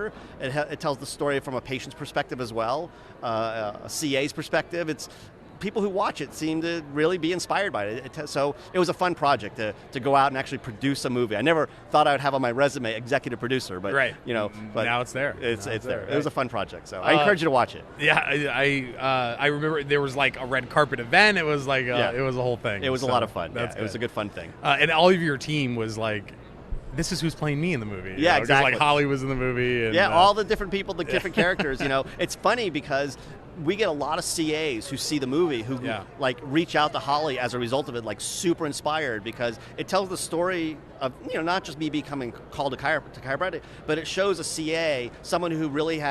chiropractor. It tells the story from a patient's perspective as well, a CA's perspective. It's people who watch it seem to really be inspired by it. So it was a fun project to go out and actually produce a movie. I never thought I would have on my resume executive producer, but but now it's there. It's there. Right? It was a fun project, so I encourage you to watch it. Yeah, I remember there was like a red carpet event. It was like it was a whole thing. It was a lot of fun. It was a good fun thing. And all of your team was like, this is who's playing me in the movie. Yeah, exactly. Like Holly was in the movie. And, all the different people, the different characters. It's funny because we get a lot of CAs who see the movie who like reach out to Holly as a result of it, like super inspired, because it tells the story of not just me becoming called to chiropractic, but it shows a CA, someone who really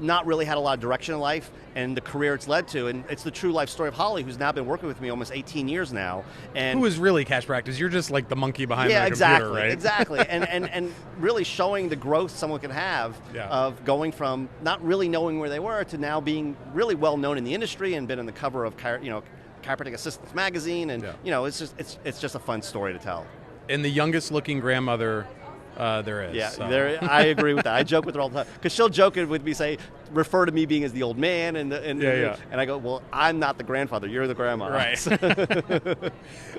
not really had a lot of direction in life and the career it's led to. And it's the true life story of Holly, who's now been working with me almost 18 years now. And who is really Cash Practice? You're just like the monkey behind the computer, right? Exactly. and really showing the growth someone can have of going from not really knowing where they were to now being really well known in the industry and been on the cover of Chiropractic Assistants magazine. And it's just a fun story to tell. And the youngest looking grandmother there is. Yeah, so. I agree with that. I joke with her all the time because she'll joke with me, refer to me being as the old man, and I go, well, I'm not the grandfather. You're the grandma. Right.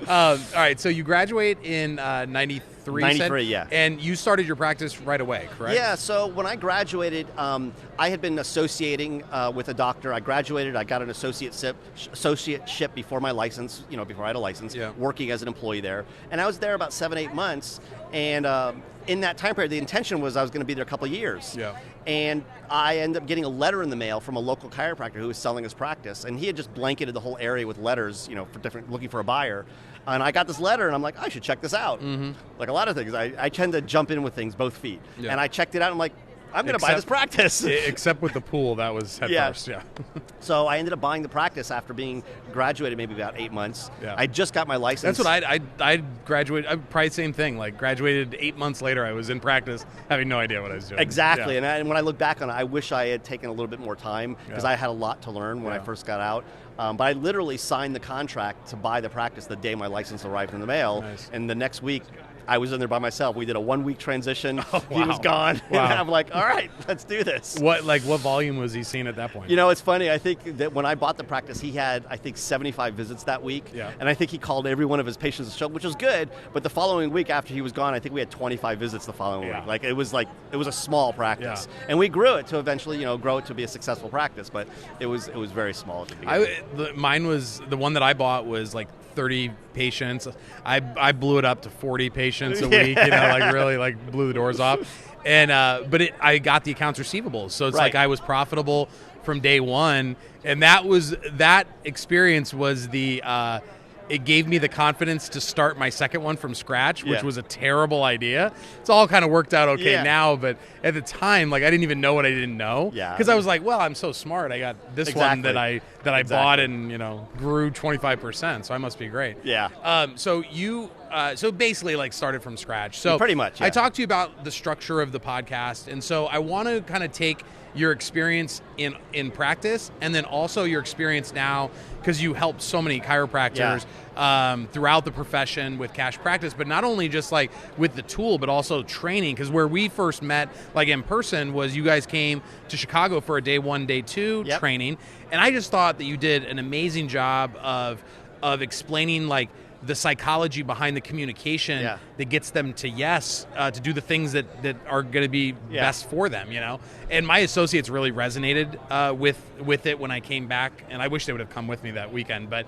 All right. So you graduate in 93. 93, yeah. And you started your practice right away, correct? Yeah. So when I graduated, I had been associating with a doctor. I graduated. I got an associateship before my license. Before I had a license, working as an employee there, and I was there about 7-8 months, and. In that time period, the intention was I was going to be there a couple of years. Yeah. And I ended up getting a letter in the mail from a local chiropractor who was selling his practice. And he had just blanketed the whole area with letters, looking for a buyer. And I got this letter, and I'm like, I should check this out. Mm-hmm. Like a lot of things, I tend to jump in with things both feet. Yeah. And I checked it out, and I'm like, I'm going to buy this practice. Except with the pool, that was head first, So I ended up buying the practice after being graduated maybe about 8 months. Yeah. I just got my license. That's what I graduated, probably same thing, like graduated 8 months later, I was in practice, having no idea what I was doing. Exactly, and when I look back on it, I wish I had taken a little bit more time because I had a lot to learn when I first got out. But I literally signed the contract to buy the practice the day my license arrived in the mail, and the next week, I was in there by myself. We did a 1-week transition. Oh, wow. He was gone. Wow. And I'm like, all right, let's do this. What volume was he seeing at that point? It's funny. I think that when I bought the practice, he had, 75 visits that week. Yeah. And I think he called every one of his patients to show, which was good. But the following week after he was gone, I think we had 25 visits the following week. It was a small practice. Yeah. And we grew it to eventually, grow it to be a successful practice. But it was very small at the beginning. Mine was, the one that I bought was like 30 patients. I blew it up to 40 patients a week, really blew the doors off. And but I got the accounts receivables, so it's like I was profitable from day one, and that experience was it gave me the confidence to start my second one from scratch, which was a terrible idea. It's all kind of worked out okay now, but at the time, I didn't even know what I didn't know. Yeah. Because I was like, well, I'm so smart. I got this one that I bought and grew 25%, so I must be great. Yeah. So you so basically started from scratch. So pretty much. Yeah. I talked to you about the structure of the podcast, and so I want to kind of take your experience in practice and then also your experience now, because you help so many chiropractors throughout the profession with Cash Practice, but not only just with the tool, but also training. Because where we first met in person was you guys came to Chicago for a day 1, day 2 training, and I just thought that you did an amazing job of explaining the psychology behind the communication that gets them to to do the things that are going to be best for them, And my associates really resonated with it when I came back, and I wish they would have come with me that weekend. But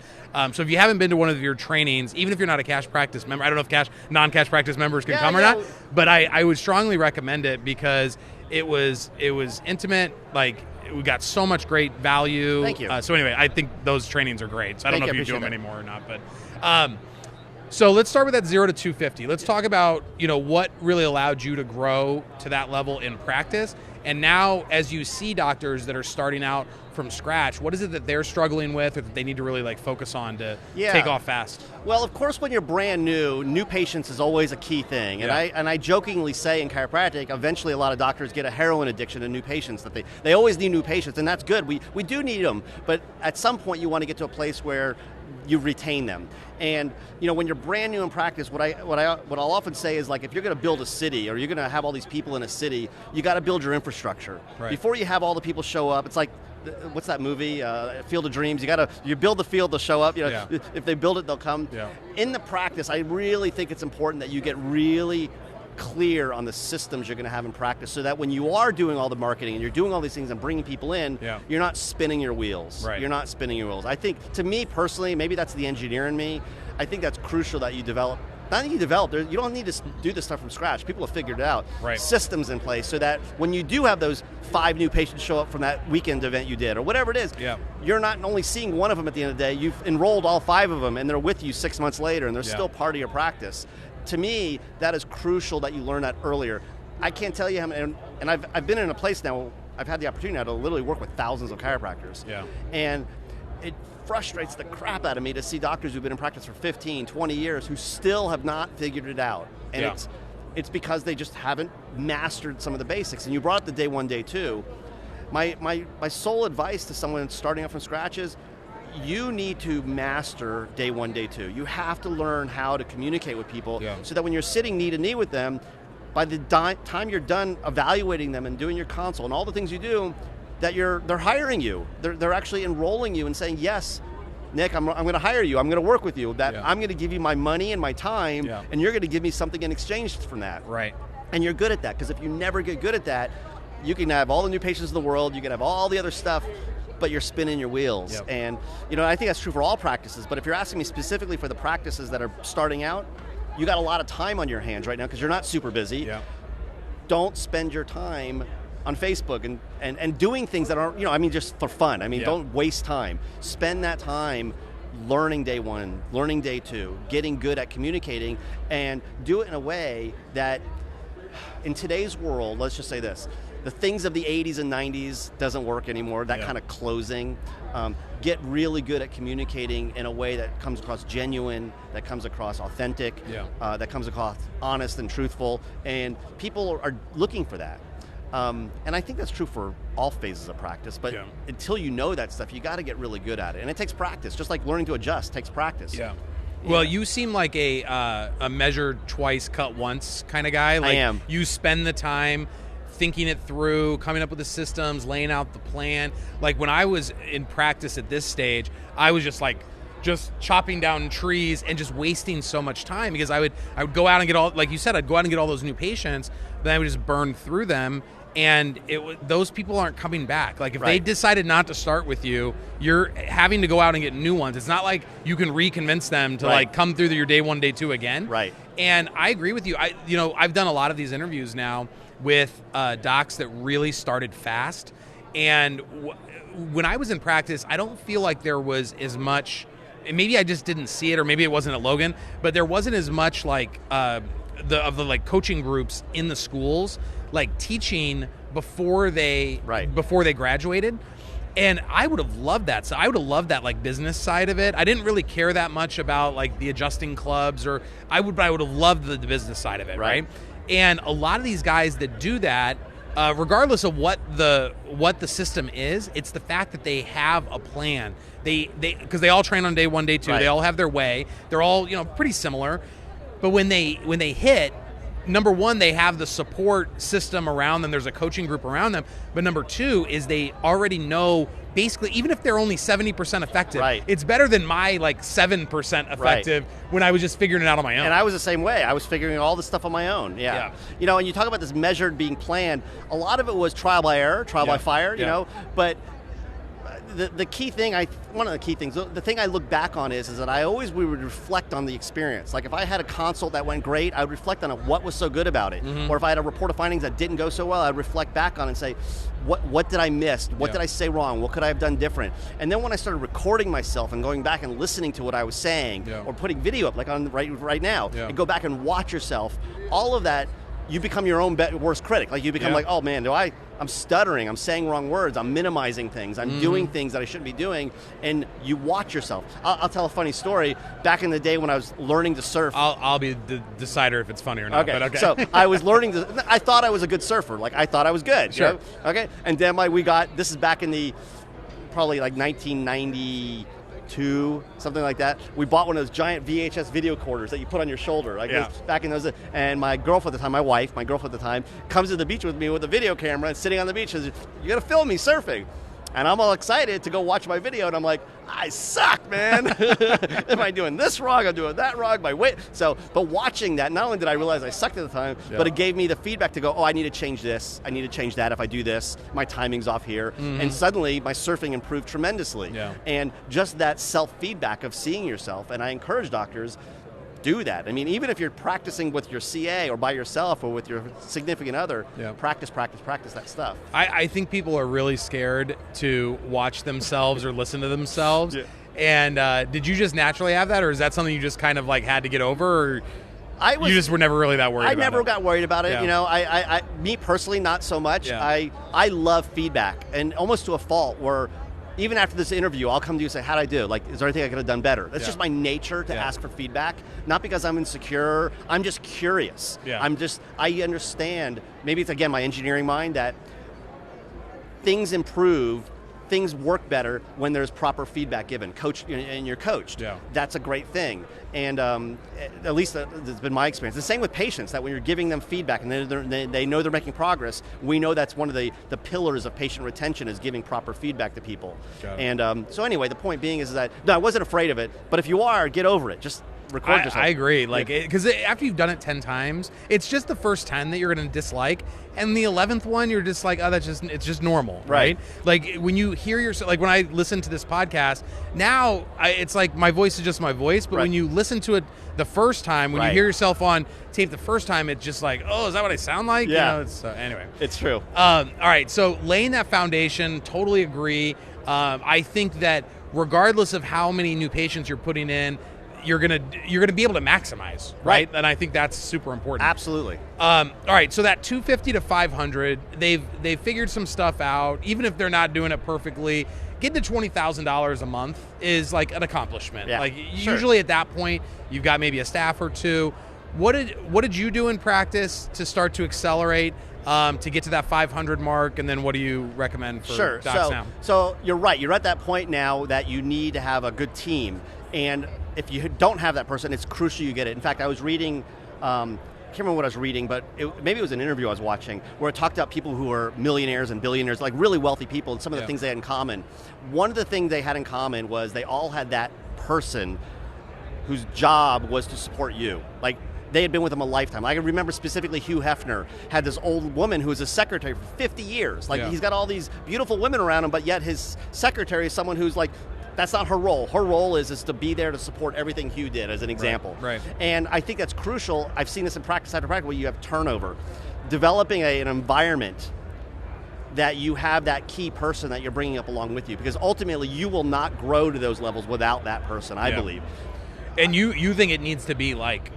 so if you haven't been to one of your trainings, even if you're not a Cash Practice member, I don't know if non-Cash Practice members can come or not, but I would strongly recommend it because it was intimate, we got so much great value. Thank you. So anyway, I think those trainings are great. So I don't know if you do them anymore or not, but so let's start with that 0 to 250. Let's talk about what really allowed you to grow to that level in practice. And now, as you see doctors that are starting out from scratch, what is it that they're struggling with, or that they need to really focus on to take off fast? Well, of course, when you're brand new patients is always a key thing. And I jokingly say in chiropractic, eventually a lot of doctors get a heroin addiction to new patients. That they always need new patients, and that's good. We do need them, but at some point you want to get to a place where you retain them. And when you're brand new in practice, what I'll often say is if you're going to build a city, or you're going to have all these people in a city, you got to build your infrastructure. Right. Before you have all the people show up, it's like what's that movie? Field of Dreams. You build the field, they'll show up. You know, if they build it, they'll come. Yeah. In the practice, I really think it's important that you get really clear on the systems you're going to have in practice, so that when you are doing all the marketing and you're doing all these things and bringing people in, you're not spinning your wheels. Right. You're not spinning your wheels. I think, to me personally, maybe that's the engineer in me, I think that's crucial that you develop. Not that you develop, you don't need to do this stuff from scratch. People have figured it out. Right. Systems in place so that when you do have those 5 new patients show up from that weekend event you did, or whatever it is, you're not only seeing one of them at the end of the day, you've enrolled all 5 of them and they're with you 6 months later and they're still part of your practice. To me, that is crucial that you learn that earlier. I can't tell you how many, and I've been in a place now, I've had the opportunity now to literally work with thousands of chiropractors. Yeah. And it frustrates the crap out of me to see doctors who've been in practice for 15, 20 years who still have not figured it out. And it's because they just haven't mastered some of the basics. And you brought up the day 1, day 2. My sole advice to someone starting up from scratch is, you need to master day 1, day 2. You have to learn how to communicate with people so that when you're sitting knee to knee with them, by the time you're done evaluating them and doing your consult and all the things you do, that they're hiring you. They're actually enrolling you and saying, yes, Nick, I'm going to hire you. I'm going to work with you. That I'm going to give you my money and my time, and you're going to give me something in exchange from that. Right. And you're good at that, because if you never get good at that, you can have all the new patients in the world, you can have all the other stuff, but you're spinning your wheels. And I think that's true for all practices, but if you're asking me specifically for the practices that are starting out, you got a lot of time on your hands right now because you're not super busy. Don't spend your time on Facebook and doing things that aren't, just for fun. Don't waste time. Spend that time learning day 1, learning day 2, getting good at communicating, and do it in a way that, in today's world, let's just say this, the things of the 80s and 90s doesn't work anymore, that kind of closing. Get really good at communicating in a way that comes across genuine, that comes across authentic, that comes across honest and truthful, and people are looking for that. And I think that's true for all phases of practice, but until you know that stuff, you got to get really good at it. And it takes practice, just like learning to adjust takes practice. Well, you seem like a measured twice, cut once kind of guy. Like, I am. You spend the time thinking it through, coming up with the systems, laying out the plan. Like, when I was in practice at this stage, I was just chopping down trees and just wasting so much time, because I would go out and get all, like you said, I'd go out and get all those new patients, but then I would just burn through them, and those people aren't coming back. Like, if they decided not to start with you, you're having to go out and get new ones. It's not like you can reconvince them to like come through your day 1, day 2 again. Right. And I agree with you. I've done a lot of these interviews now with docs that really started fast, and when I was in practice, I don't feel like there was as much. Maybe I just didn't see it, or maybe it wasn't at Logan, but there wasn't as much like the coaching groups in the schools, like teaching before they graduated. And I would have loved that. So I would have loved that like business side of it. I didn't really care that much about like the adjusting clubs, but I would have loved the business side of it, right? And a lot of these guys that do that, regardless of what the system is, it's the fact that they have a plan. Because they all train on day 1, day 2. They all have their way. They're all pretty similar. But when they hit, number 1, they have the support system around them. There's a coaching group around them. But number 2 is they already know, basically, even if they're only 70% effective, it's better than my 7% effective when I was just figuring it out on my own. And I was the same way. I was figuring all this stuff on my own. And you talk about this measured being planned. A lot of it was trial by error, trial by fire. But the key thing, one of the key things, the thing I look back on is that we would reflect on the experience. Like, if I had a consult that went great, I would reflect on it, what was so good about it. Or if I had a report of findings that didn't go so well, I'd reflect back on it and say, what did I miss? What did I say wrong? What could I have done different? And then when I started recording myself and going back and listening to what I was saying, or putting video up, like on right now, and go back and watch yourself, all of that, you become your own worst critic. Like, you become like, oh man, I'm stuttering, I'm saying wrong words, I'm minimizing things, I'm doing things that I shouldn't be doing, and you watch yourself. I'll tell a funny story. Back in the day when I was learning to surf. I'll be the decider if it's funny or not. Okay. So I was learning I thought I was a good surfer. Like, I thought I was good. Sure. Okay. And then this is back in the probably like 1992, something like that. We bought one of those giant VHS video recorders that you put on your shoulder, back in those. And my girlfriend at the time, my girlfriend at the time, comes to the beach with me with a video camera and sitting on the beach and says, "You got to film me surfing." And I'm all excited to go watch my video, and I'm like, I suck, man. Am I doing this wrong? I'm doing that wrong. My weight. So, but watching that, not only did I realize I sucked at the time, but it gave me the feedback to go, oh, I need to change this. I need to change that if I do this. My timing's off here. And suddenly, my surfing improved tremendously. And just that self-feedback of seeing yourself, and I encourage doctors, do that. I mean, even if you're practicing with your CA or by yourself or with your significant other, practice that stuff. I think people are really scared to watch themselves or listen to themselves. And did you just naturally have that, or is that something you just kind of like had to get over, or you just were never really that worried about it? I never got worried about it. You know, me personally, not so much. I love feedback, and almost to a fault where even after this interview, I'll come to you and say, how'd I do? Like, is there anything I could have done better? That's just my nature to ask for feedback. Not because I'm insecure. I'm just curious. I understand, maybe it's, again, my engineering mind, that things improve, things work better when there's proper feedback given. And you're coached. That's a great thing. And at least that's been my experience. The same with patients, that when you're giving them feedback and they know they're making progress, we know that's one of the pillars of patient retention, is giving proper feedback to people. And so anyway, the point being is that, no, I wasn't afraid of it, but if you are, get over it. Just record yourself. I agree. Like, because after you've done it 10 times, it's just the first 10 that you're going to dislike, and the 11th one, you're just like, oh, it's just normal, right? Like, when you hear yourself, like when I listen to this podcast, now it's like my voice is just my voice, but when you listen to it the first time, when you hear yourself on tape the first time, it's just like, oh, is that what I sound like? You know, anyway. It's true. All right, so laying that foundation, totally agree. I think that regardless of how many new patients you're putting in, you're gonna be able to maximize, right? And I think that's super important. Absolutely. All right, so that 250 to 500, they've figured some stuff out. Even if they're not doing it perfectly, getting to $20,000 a month is like an accomplishment. Like usually at that point, you've got maybe a staff or two. What did you do in practice to start to accelerate to get to that 500 mark, and then what do you recommend for docs now? So you're right. You're at that point now that you need to have a good team, and if you don't have that person, it's crucial you get it. In fact, I was reading, I can't remember what I was reading, but maybe it was an interview I was watching where it talked about people who are millionaires and billionaires, like really wealthy people, and some of the things they had in common. One of the things they had in common was they all had that person whose job was to support you. Like, they had been with him a lifetime. I can remember specifically Hugh Hefner had this old woman who was a secretary for 50 years. Like, he's got all these beautiful women around him, but yet his secretary is someone who's like, that's not her role. Her role is to be there to support everything Hugh did, as an example. And I think that's crucial. I've seen this in practice after practice where you have turnover. Developing an environment that you have that key person that you're bringing up along with you, because ultimately you will not grow to those levels without that person, I believe. And you think it needs to be like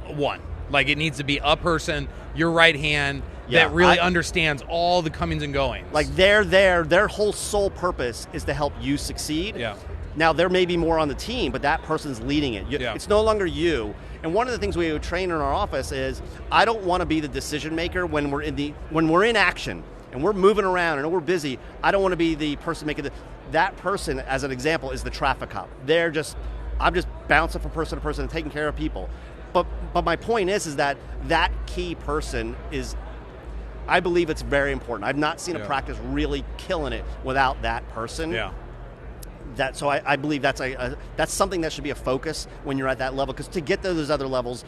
one. Like, it needs to be a person, your right hand, that really understands all the comings and goings. Like, their whole sole purpose is to help you succeed. Now, there may be more on the team, but that person's leading it. It's no longer you. And one of the things we would train in our office is, I don't want to be the decision maker when we're in action and we're moving around and we're busy. I don't want to be the person making that person, as an example, is the traffic cop. I'm just bouncing from person to person and taking care of people. But my point is that key person is, I believe it's very important. I've not seen a practice really killing it without that person. So I believe that's something that should be a focus when you're at that level, because to get to those other levels,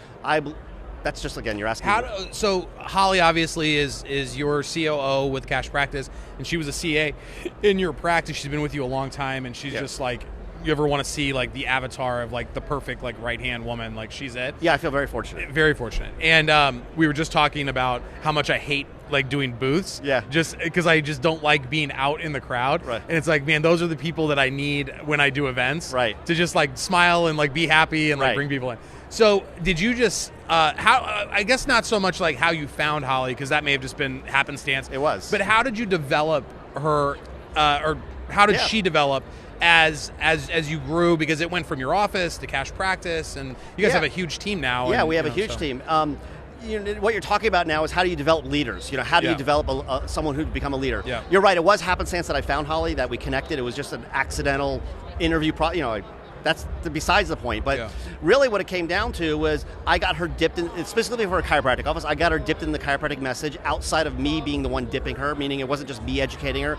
that's just, again, you're asking. So 𝗕𝗄𝗄 obviously is your COO with Cash Practice, and she was a CA in your practice. She's been with you a long time, and she's just like, you ever want to see like the avatar of like the perfect like right hand woman, like she's it. I feel very fortunate. Very fortunate. And we were just talking about how much I hate like doing booths. Just because I just don't like being out in the crowd. And it's like, man, those are the people that I need when I do events. To just like smile and like be happy and like bring people in. So did you just I guess not so much like how you found 𝗕𝗄𝗄, because that may have just been happenstance. It was. But how did you develop her, or how did she develop as you grew? Because it went from your office to Cash Practice, and you guys have a huge team now. We have a huge team. What you're talking about now is, how do you develop leaders? How do you develop someone who'd become a leader? You're right. It was happenstance that I found 𝗕𝗄𝗄, that we connected. It was just an accidental interview. that's besides the point. But really what it came down to was I got her dipped in, specifically for a chiropractic office, I got her dipped in the chiropractic message outside of me being the one dipping her, meaning it wasn't just me educating her.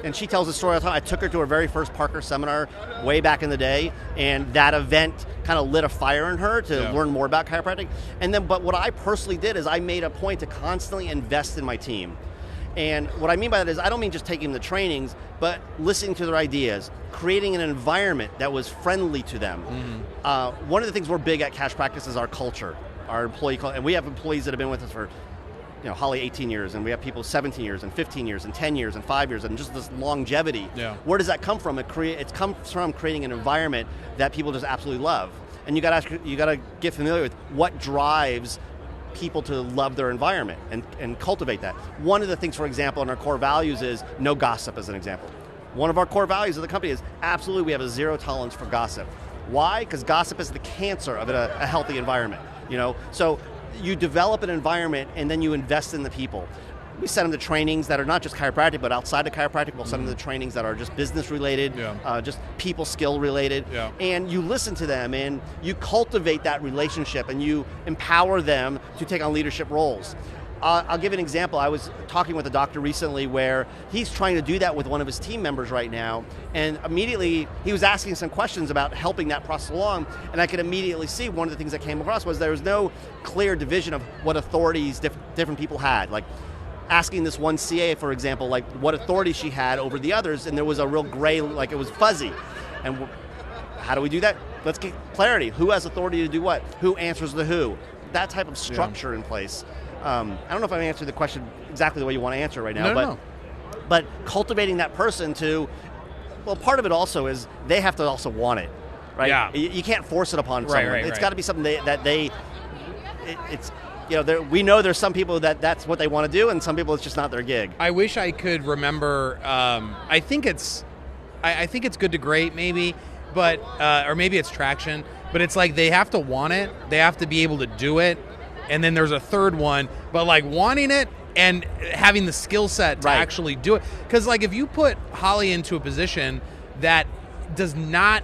And she tells the story all the time. I took her to her very first Parker seminar way back in the day, and that event kind of lit a fire in her to learn more about chiropractic. And then, but what I personally did is I made a point to constantly invest in my team. And what I mean by that is I don't mean just taking them to trainings, but listening to their ideas, creating an environment that was friendly to them. One of the things we're big at Cash Practice is our culture, our employee culture. And we have employees that have been with us for, Holly 18 years, and we have people 17 years, and 15 years, and 10 years, and 5 years, and just this longevity. Where does that come from? It comes from creating an environment that people just absolutely love. And you got to get familiar with what drives people to love their environment and cultivate that. One of the things, for example, in our core values is no gossip, as an example. One of our core values of the company is absolutely we have a zero tolerance for gossip. Why? Because gossip is the cancer of a healthy environment. So you develop an environment and then you invest in the people. We send them to trainings that are not just chiropractic, but outside of chiropractic. We'll send them to trainings that are just business related, just people skill related. And you listen to them and you cultivate that relationship and you empower them to take on leadership roles. I'll give an example. I was talking with a doctor recently where he's trying to do that with one of his team members right now, and immediately he was asking some questions about helping that process along, and I could immediately see one of the things that came across was there was no clear division of what authorities different people had. Like asking this one CA, for example, like what authority she had over the others, and there was a real gray, like it was fuzzy. And how do we do that? Let's get clarity. Who has authority to do what? Who answers the who? That type of structure in place. I don't know if I'm answering the question exactly the way you want to answer it right now, but cultivating that person to, well, part of it also is they have to also want it, right? You can't force it upon someone. It's got to be something we know there's some people that's what they want to do, and some people it's just not their gig. I wish I could remember. I think it's good to great, maybe, but or maybe it's traction. But it's like they have to want it. They have to be able to do it. And then there's a third one, but like wanting it and having the skill set to actually do it. Because like if you put Holly into a position that does not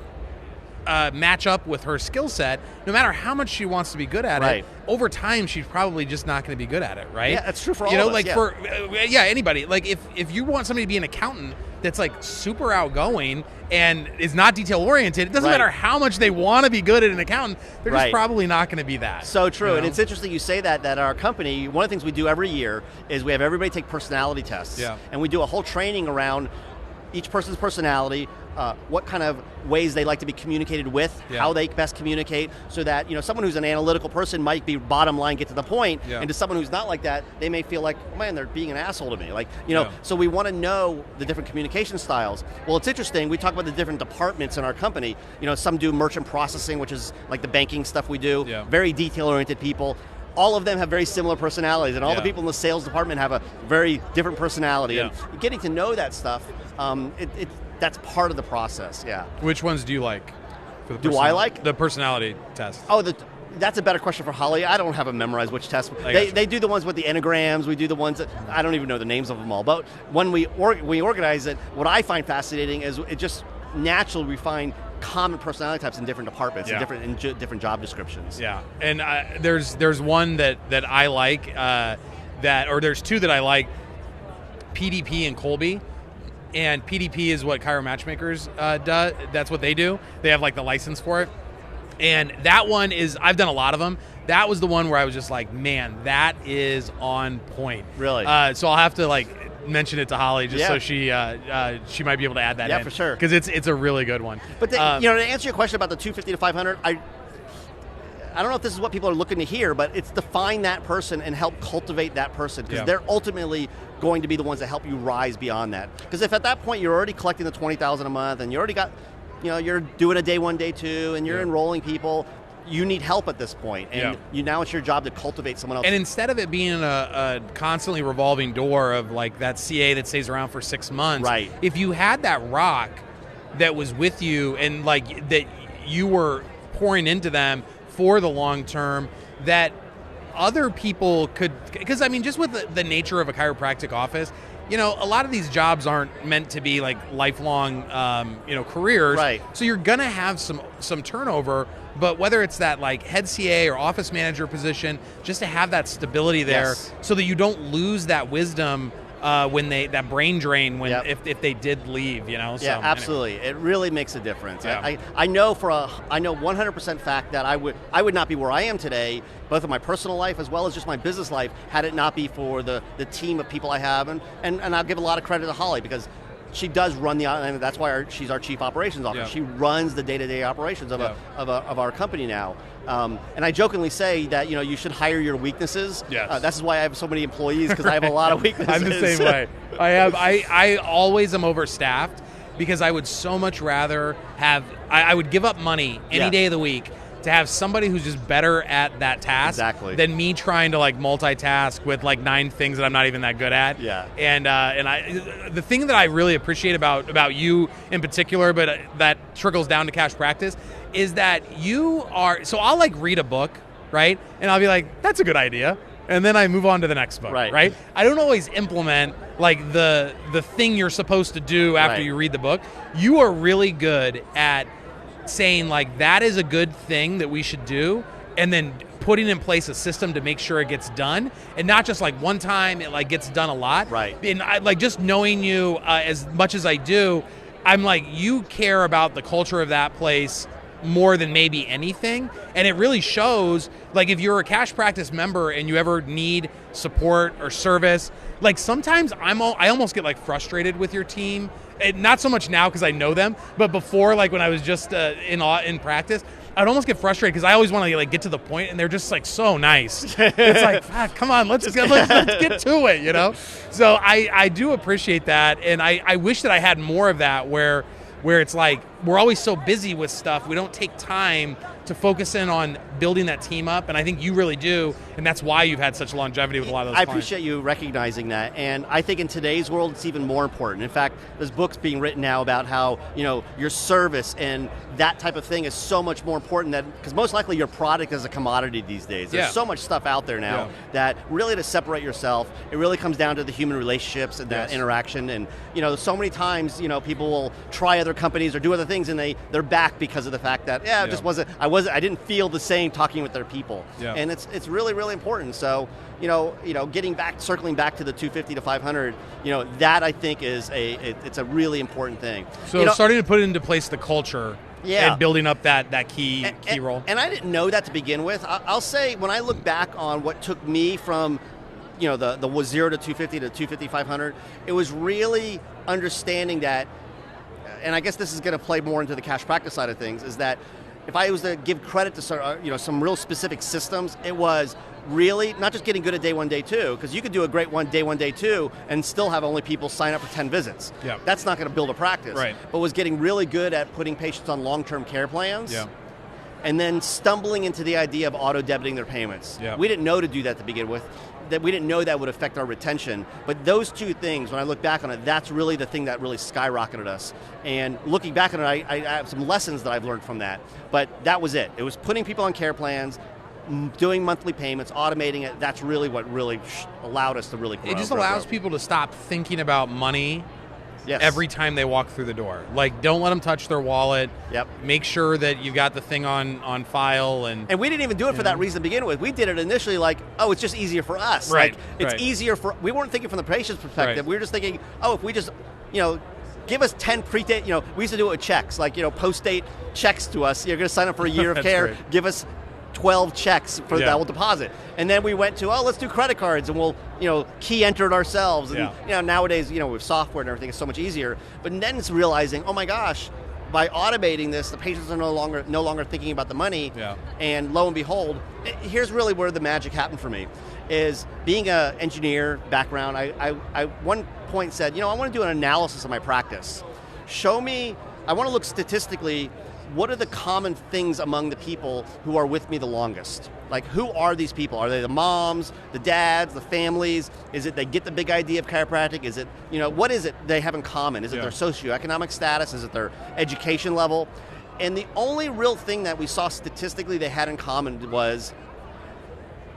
match up with her skill set, no matter how much she wants to be good at it, over time she's probably just not going to be good at it, right? Yeah, that's true for all of us. Like for anybody. Like if you want somebody to be an accountant that's like super outgoing and is not detail oriented, it doesn't matter how much they want to be good at an accountant, they're just probably not going to be that. So true. And it's interesting you say that our company, one of the things we do every year is we have everybody take personality tests. And we do a whole training around each person's personality, what kind of ways they like to be communicated with, how they best communicate, so that someone who's an analytical person might be bottom line, get to the point, and to someone who's not like that, they may feel like, man, they're being an asshole to me. Like, so we want to know the different communication styles. Well, it's interesting. We talk about the different departments in our company. Some do merchant processing, which is like the banking stuff we do. Very detail-oriented people. All of them have very similar personalities, and all the people in the sales department have a very different personality. And getting to know that stuff, that's part of the process, Which ones do you like? Do I like? The personality test. Oh, that's a better question for Holly. I don't have them memorized which test. They do the ones with the enneagrams. We do the ones that, I don't even know the names of them all. But when we organize it, what I find fascinating is it just naturally we find common personality types in different departments and different job descriptions. And there's one that I like, or there's two that I like, PDP and 𝗂𝗶𝗶. And PDP is what Chiro Matchmakers does. That's what they do. They have like the license for it. And that one is, I've done a lot of them. That was the one where I was just like, man, that is on point. Really? So I'll have to like mention it to Holly just so she might be able to add that in. Yeah, for sure. Because it's a really good one. But to answer your question about the 250 to 500, I don't know if this is what people are looking to hear, but it's define that person and help cultivate that person, because they're ultimately going to be the ones that help you rise beyond that. Because if at that point you're already collecting the $20,000 a month and you already got, you're doing a day one, day two, and you're enrolling people, you need help at this point, and now it's your job to cultivate someone else. And instead of it being a constantly revolving door of like that CA that stays around for 6 months, if you had that rock that was with you and like that you were pouring into them for the long term, that other people could, because I mean, just with the nature of a chiropractic office, you know, a lot of these jobs aren't meant to be like lifelong, you know, careers. Right. So you're gonna have some turnover, but whether it's that like head CA or office manager position, just to have that stability there, so that you don't lose that wisdom when that brain drain when if they did leave, you know. Yeah, so, absolutely. Anyway. It really makes a difference. Yeah. I know 100% fact that I would not be where I am today, both in my personal life as well as just my business life, had it not be for the team of people I have, and I'll give a lot of credit to Holly because she does run and that's why she's our chief operations officer. She runs the day-to-day operations of our company now. And I jokingly say that, you know, you should hire your weaknesses. Yes. That's why I have so many employees, because I have a lot of weaknesses. I'm the same way. I always am overstaffed because I would so much rather have, I would give up money any day of the week to have somebody who's just better at that task than me trying to like multitask with like 9 things that I'm not even that good at. Yeah. And the thing that I really appreciate about you in particular, but that trickles down to Cash Practice, is that you are, so I'll like read a book, right? And I'll be like, that's a good idea. And then I move on to the next book, right? I don't always implement like the thing you're supposed to do after you read the book. You are really good at saying like, that is a good thing that we should do, and then putting in place a system to make sure it gets done, and not just like one time it like gets done a lot. Right. And I like, just knowing you as much as I do, I'm like, you care about the culture of that place more than maybe anything, and it really shows. Like if you're a Cash Practice member and you ever need support or service, like sometimes I almost get like frustrated with your team. Not so much now because I know them, but before, like when I was just in practice, I'd almost get frustrated because I always want to like get to the point, and they're just like so nice. It's like, come on, let's get to it, you know. So I do appreciate that, and I wish that I had more of that where it's like we're always so busy with stuff, we don't take time to focus in on building that team up, and I think you really do, and that's why you've had such longevity with a lot of those clients. I appreciate you recognizing that, and I think in today's world it's even more important. In fact, there's books being written now about how, you know, your service and that type of thing is so much more important, that because most likely your product is a commodity these days. There's so much stuff out there now that really, to separate yourself, it really comes down to the human relationships and that interaction. And you know, so many times, you know, people will try other companies or do other things, and they're back because of the fact that it just wasn't. I didn't feel the same talking with their people, and it's really, really important. So you know, circling back to the 250 to 500, you know, that I think is it's a really important thing. So you know, starting to put into place the culture, and building up that key role. And I didn't know that to begin with. I'll say, when I look back on what took me from, you know, the 0 to 250 to 250 500, it was really understanding that, and I guess this is going to play more into the Cash Practice side of things, is that if I was to give credit to some real specific systems, it was really not just getting good at day 1, day 2, because you could do a great day 1, day 2 and still have only people sign up for 10 visits. That's not going to build a practice. But was getting really good at putting patients on long-term care plans. And then stumbling into the idea of auto-debiting their payments. We didn't know to do that to begin with. That we didn't know that would affect our retention. But those two things, when I look back on it, that's really the thing that really skyrocketed us. And looking back on it, I have some lessons that I've learned from that. But that was it. It was putting people on care plans, doing monthly payments, automating it. That's really what really allowed us to really grow. It just allows people to stop thinking about money every time they walk through the door. Like, don't let them touch their wallet. Make sure that you got the thing on file. And we didn't even do it for that reason to begin with. We did it initially like, oh, it's just easier for us. Right. Like, it's easier for, we weren't thinking from the patient's perspective. We were just thinking, oh, if we just, you know, give us 10 pre-date, you know, we used to do it with checks, like, you know, post-date checks to us. You're going to sign up for a year of care. Give us 12 checks for that we'll deposit. And then we went to, let's do credit cards, and we'll, you know, key enter it ourselves. And you know, nowadays, you know, with software and everything, it's so much easier. But then it's realizing, oh my gosh, by automating this, the patients are no longer thinking about the money. And lo and behold, here's really where the magic happened for me, is being an engineer background. I one point said, you know, I want to do an analysis of my practice. Show me, I want to look statistically, what are the common things among the people who are with me the longest? Like, who are these people? Are they the moms, the dads, the families? Is it they get the big idea of chiropractic? Is it, you know, what is it they have in common? Is it their socioeconomic status? Is it their education level? And the only real thing that we saw statistically they had in common was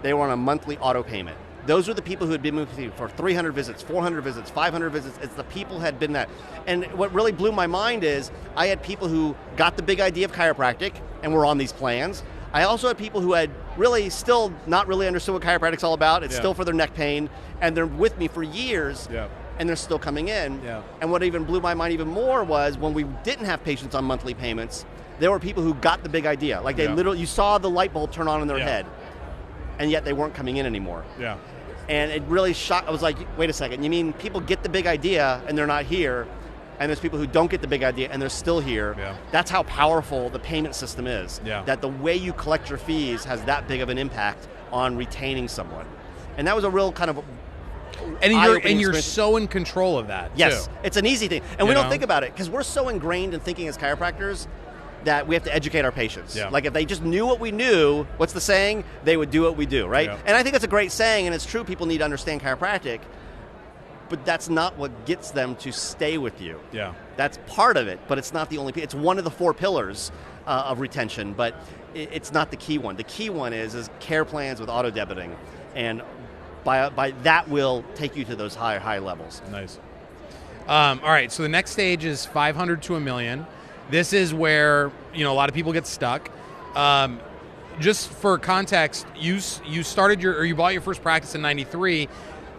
they were on a monthly auto payment. those were the people who had been with you for 300 visits, 400 visits, 500 visits. It's the people who had been that. And what really blew my mind is I had people who got the big idea of chiropractic and were on these plans. I also had people who had really still not really understood what chiropractic's all about. It's still for their neck pain, and they're with me for years, and they're still coming in. And what even blew my mind even more was when we didn't have patients on monthly payments, there were people who got the big idea. Like they literally, you saw the light bulb turn on in their head, and yet they weren't coming in anymore. And it really shocked. I was like, wait a second, you mean people get the big idea and they're not here, and there's people who don't get the big idea and they're still here? That's how powerful the payment system is. That the way you collect your fees has that big of an impact on retaining someone. And that was a real kind of and you're so in control of that, yes, too. It's an easy thing. And we don't think about it, because we're so ingrained in thinking as chiropractors that we have to educate our patients. Like if they just knew what we knew, what's the saying? They would do what we do, right? And I think it's a great saying, and it's true, people need to understand chiropractic, but that's not what gets them to stay with you. That's part of it, but it's not the only, it's one of the 4 pillars of retention, but it's not the key one. The key one is care plans with auto debiting, and by that will take you to those high levels. Nice. All right, so the next stage is 500 to $1 million. This is where, you know, a lot of people get stuck. Just for context, you started you bought your first practice in '93.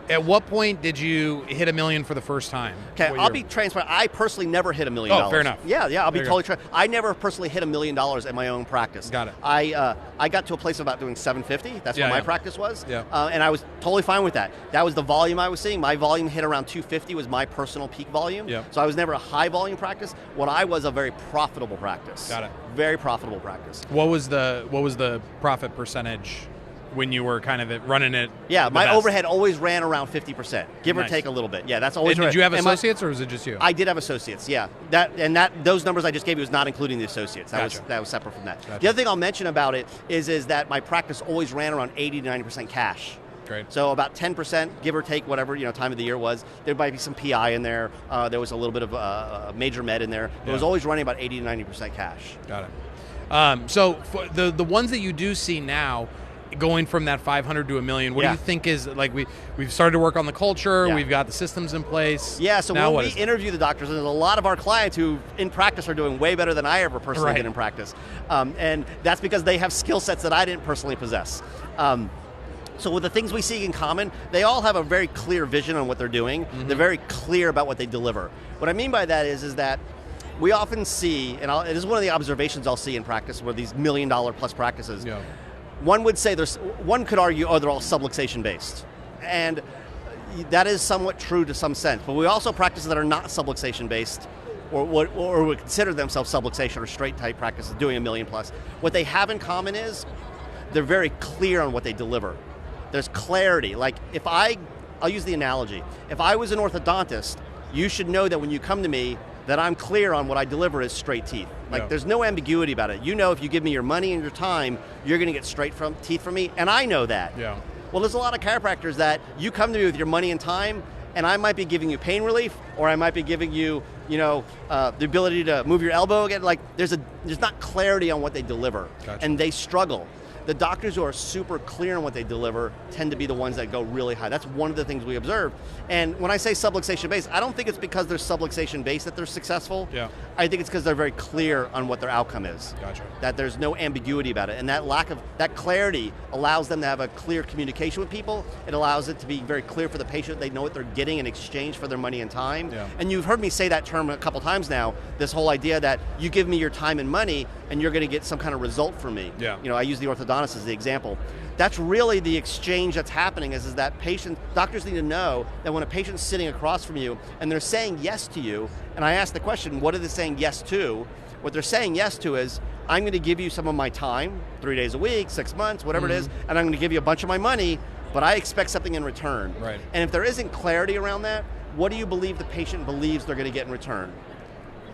At what point did you hit $1 million for the first time? Okay, I'll be transparent. I personally never hit $1 million. Oh, fair enough. Yeah, I'll be totally transparent. I never personally hit $1 million in my own practice. Got it. I got to a place of about doing 750. That's what my practice was. And I was totally fine with that. That was the volume I was seeing. My volume hit around 250 was my personal peak volume. So I was never a high volume practice. What I was a very profitable practice. Got it. Very profitable practice. What was the profit percentage when you were kind of running it? Yeah, my overhead always ran around 50%, give or take a little bit. Yeah, that's always. And did you have associates, or was it just you? I did have associates. Yeah, those numbers I just gave you was not including the associates. That was separate from that. The other thing I'll mention about it is that my practice always ran around 80 to 90% cash. Great. So about 10%, give or take, whatever time of the year was. There might be some PI in there. There was a little bit of major med in there. It was always running about 80 to 90% cash. Got it. So for the ones that you do see now, going from that 500 to $1 million, what do you think is, like, we've started to work on the culture, we've got the systems in place. Yeah, so now when we interview the doctors, and there's a lot of our clients who in practice are doing way better than I ever personally did in practice. And that's because they have skill sets that I didn't personally possess. So with the things we see in common, they all have a very clear vision on what they're doing. They're very clear about what they deliver. What I mean by that is that we often see, and this is one of the observations I'll see in practice, where these $1 million plus practices, one would say one could argue, they're all subluxation based. And that is somewhat true to some sense. But we also practices that are not subluxation based, or would consider themselves subluxation or straight type practices doing $1 million plus. What they have in common is they're very clear on what they deliver. There's clarity. Like I'll use the analogy. If I was an orthodontist, you should know that when you come to me, that I'm clear on what I deliver is straight teeth. Like there's no ambiguity about it. You know, if you give me your money and your time, you're going to get straight teeth from me, and I know that. Well, there's a lot of chiropractors that you come to me with your money and time, and I might be giving you pain relief, or I might be giving you, the ability to move your elbow again. Like there's not clarity on what they deliver, and they struggle. The doctors who are super clear on what they deliver tend to be the ones that go really high. That's one of the things we observe. And when I say subluxation based, I don't think it's because they're subluxation based that they're successful. I think it's because they're very clear on what their outcome is. That there's no ambiguity about it. And that clarity allows them to have a clear communication with people. It allows it to be very clear for the patient. They know what they're getting in exchange for their money and time. And you've heard me say that term a couple times now, this whole idea that you give me your time and money and you're going to get some kind of result from me. I use the orthodontist as the example. That's really the exchange that's happening is that doctors need to know that when a patient's sitting across from you and they're saying yes to you, and I ask the question, what are they saying yes to? What they're saying yes to is, I'm going to give you some of my time, 3 days a week, 6 months, whatever it is, and I'm going to give you a bunch of my money, but I expect something in return. And if there isn't clarity around that, what do you believe the patient believes they're going to get in return?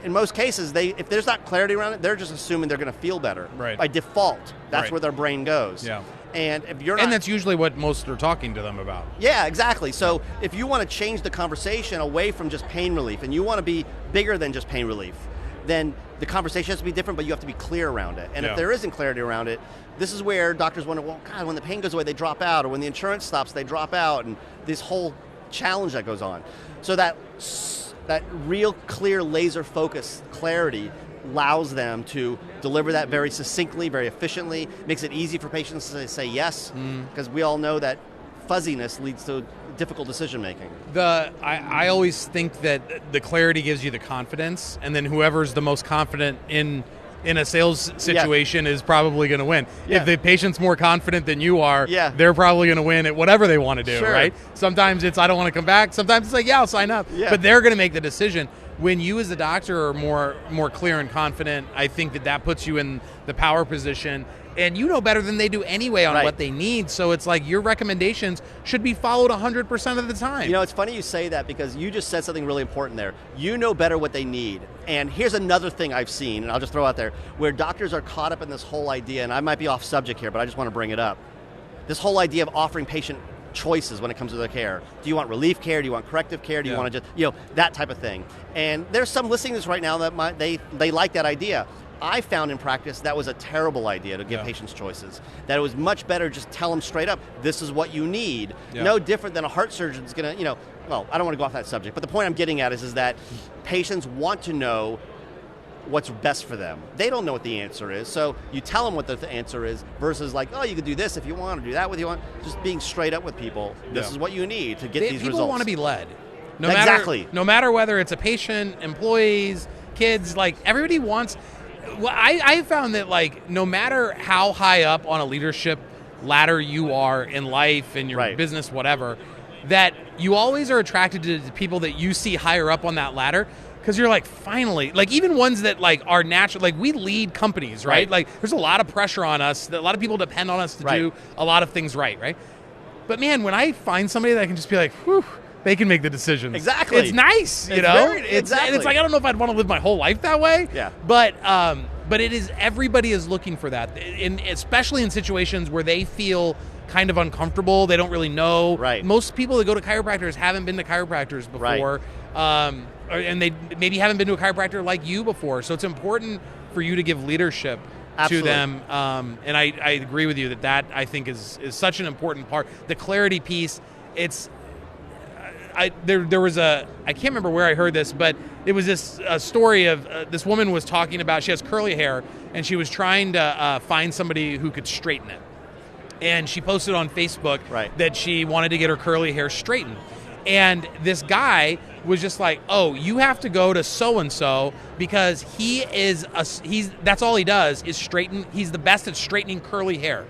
In most cases, if there's not clarity around it, they're just assuming they're going to feel better. By default, that's where their brain goes. And if you're not, and that's usually what most are talking to them about. Yeah, exactly. So if you want to change the conversation away from just pain relief, and you want to be bigger than just pain relief, then the conversation has to be different, but you have to be clear around it. And Yeah. if there isn't clarity around it, this is where doctors wonder, well, God, when the pain goes away, they drop out, or when the insurance stops, they drop out, and this whole challenge that goes on. So that real clear laser focus clarity allows them to deliver that very succinctly, very efficiently, makes it easy for patients to say yes, because we all know that fuzziness leads to difficult decision making. I always think that the clarity gives you the confidence, and then whoever's the most confident in a sales situation is probably going to win. Yeah. If the patient's more confident than you are, Yeah. they're probably going to win at whatever they want to do, Sure. right? Sometimes it's, I don't want to come back. Sometimes it's like, yeah, I'll sign up. Yeah. But they're going to make the decision. When you as the doctor are more clear and confident, I think that puts you in the power position. And you know better than they do anyway on Right. what they need. So it's like your recommendations should be followed 100% of the time. You know, it's funny you say that because you just said something really important there. You know better what they need. And here's another thing I've seen, and I'll just throw out there, where doctors are caught up in this whole idea, and I might be off subject here, but I just want to bring it up. This whole idea of offering patient choices when it comes to their care. Do you want relief care? Do you want corrective care? Do you want to just, that type of thing. And there's some listening to this right now that they like that idea. I found in practice that was a terrible idea to give patients choices. That it was much better just tell them straight up, this is what you need. Yeah. No different than a heart surgeon's going to, well, I don't want to go off that subject, but the point I'm getting at is that patients want to know what's best for them. They don't know what the answer is, so you tell them what the answer is versus like, oh, you could do this if you want, or do that what you want. Just being straight up with people, this is what you need to get these people results. want to be led. Exactly. No matter whether it's a patient, employees, kids, like everybody wants. Well, I found that like no matter how high up on a leadership ladder you are in life, in your business, whatever, that you always are attracted to the people that you see higher up on that ladder. Because you're like, finally, like even ones that like are natural, like we lead companies, right? Like there's a lot of pressure on us. A lot of people depend on us to do a lot of things right? But man, when I find somebody that I can just be like, whew, they can make the decisions. Exactly. It's nice, you know? It's like, I don't know if I'd want to live my whole life that way. Yeah. But it is, everybody is looking for that. Especially in situations where they feel kind of uncomfortable. They don't really know. Right. Most people that go to chiropractors haven't been to chiropractors before. And they maybe haven't been to a chiropractor like you before. So it's important for you to give leadership to them. And I agree with you that I think is such an important part. The clarity piece, there was I can't remember where I heard this, but it was a story of this woman was talking about, she has curly hair, and she was trying to find somebody who could straighten it. And she posted on Facebook that she wanted to get her curly hair straightened. And this guy was just like, oh, you have to go to so-and-so because that's all he does is straighten. He's the best at straightening curly hair.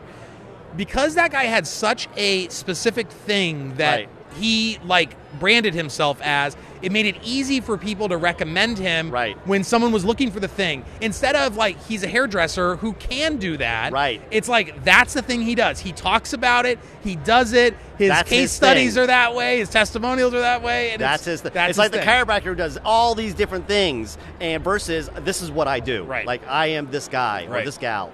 Because that guy had such a specific thing that he like branded himself as, it made it easy for people to recommend him when someone was looking for the thing. Instead of like, he's a hairdresser who can do that. It's like, that's the thing he does. He talks about it. He does it. His case studies are that way. His testimonials are that way. And it's like the chiropractor who does all these different things and versus this is what I do. Like I am this guy or this gal,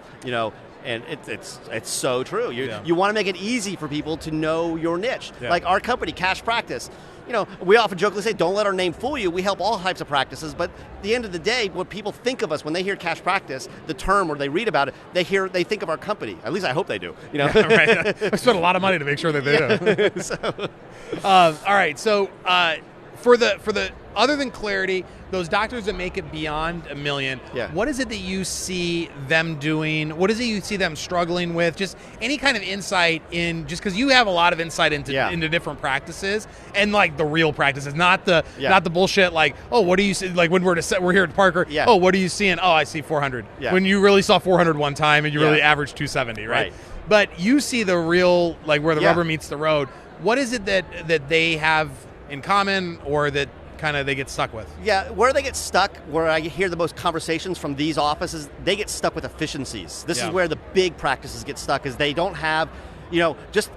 And it's so true. You want to make it easy for people to know your niche. Like our company, Cash Practice. We often jokingly say, don't let our name fool you. We help all types of practices, but at the end of the day, what people think of us when they hear Cash Practice, the term, or they read about it, they think of our company. At least I hope they do. I spent a lot of money to make sure that they do. All right, so for the other than clarity, those doctors that make it beyond $1 million, what is it that you see them doing? What is it you see them struggling with? Just any kind of insight in, just because you have a lot of insight into different practices and like the real practices, not the bullshit like, oh, what do you see? Like when we're here at Parker, oh, what are you seeing? Oh, I see 400. When you really saw 400 one time and you really averaged 270, right? But you see the real, like where the rubber meets the road. What is it that they have in common, or that kind of they get stuck with? Where they get stuck, where I hear the most conversations from these offices, they get stuck with efficiencies. This is where the big practices get stuck, is they don't have, just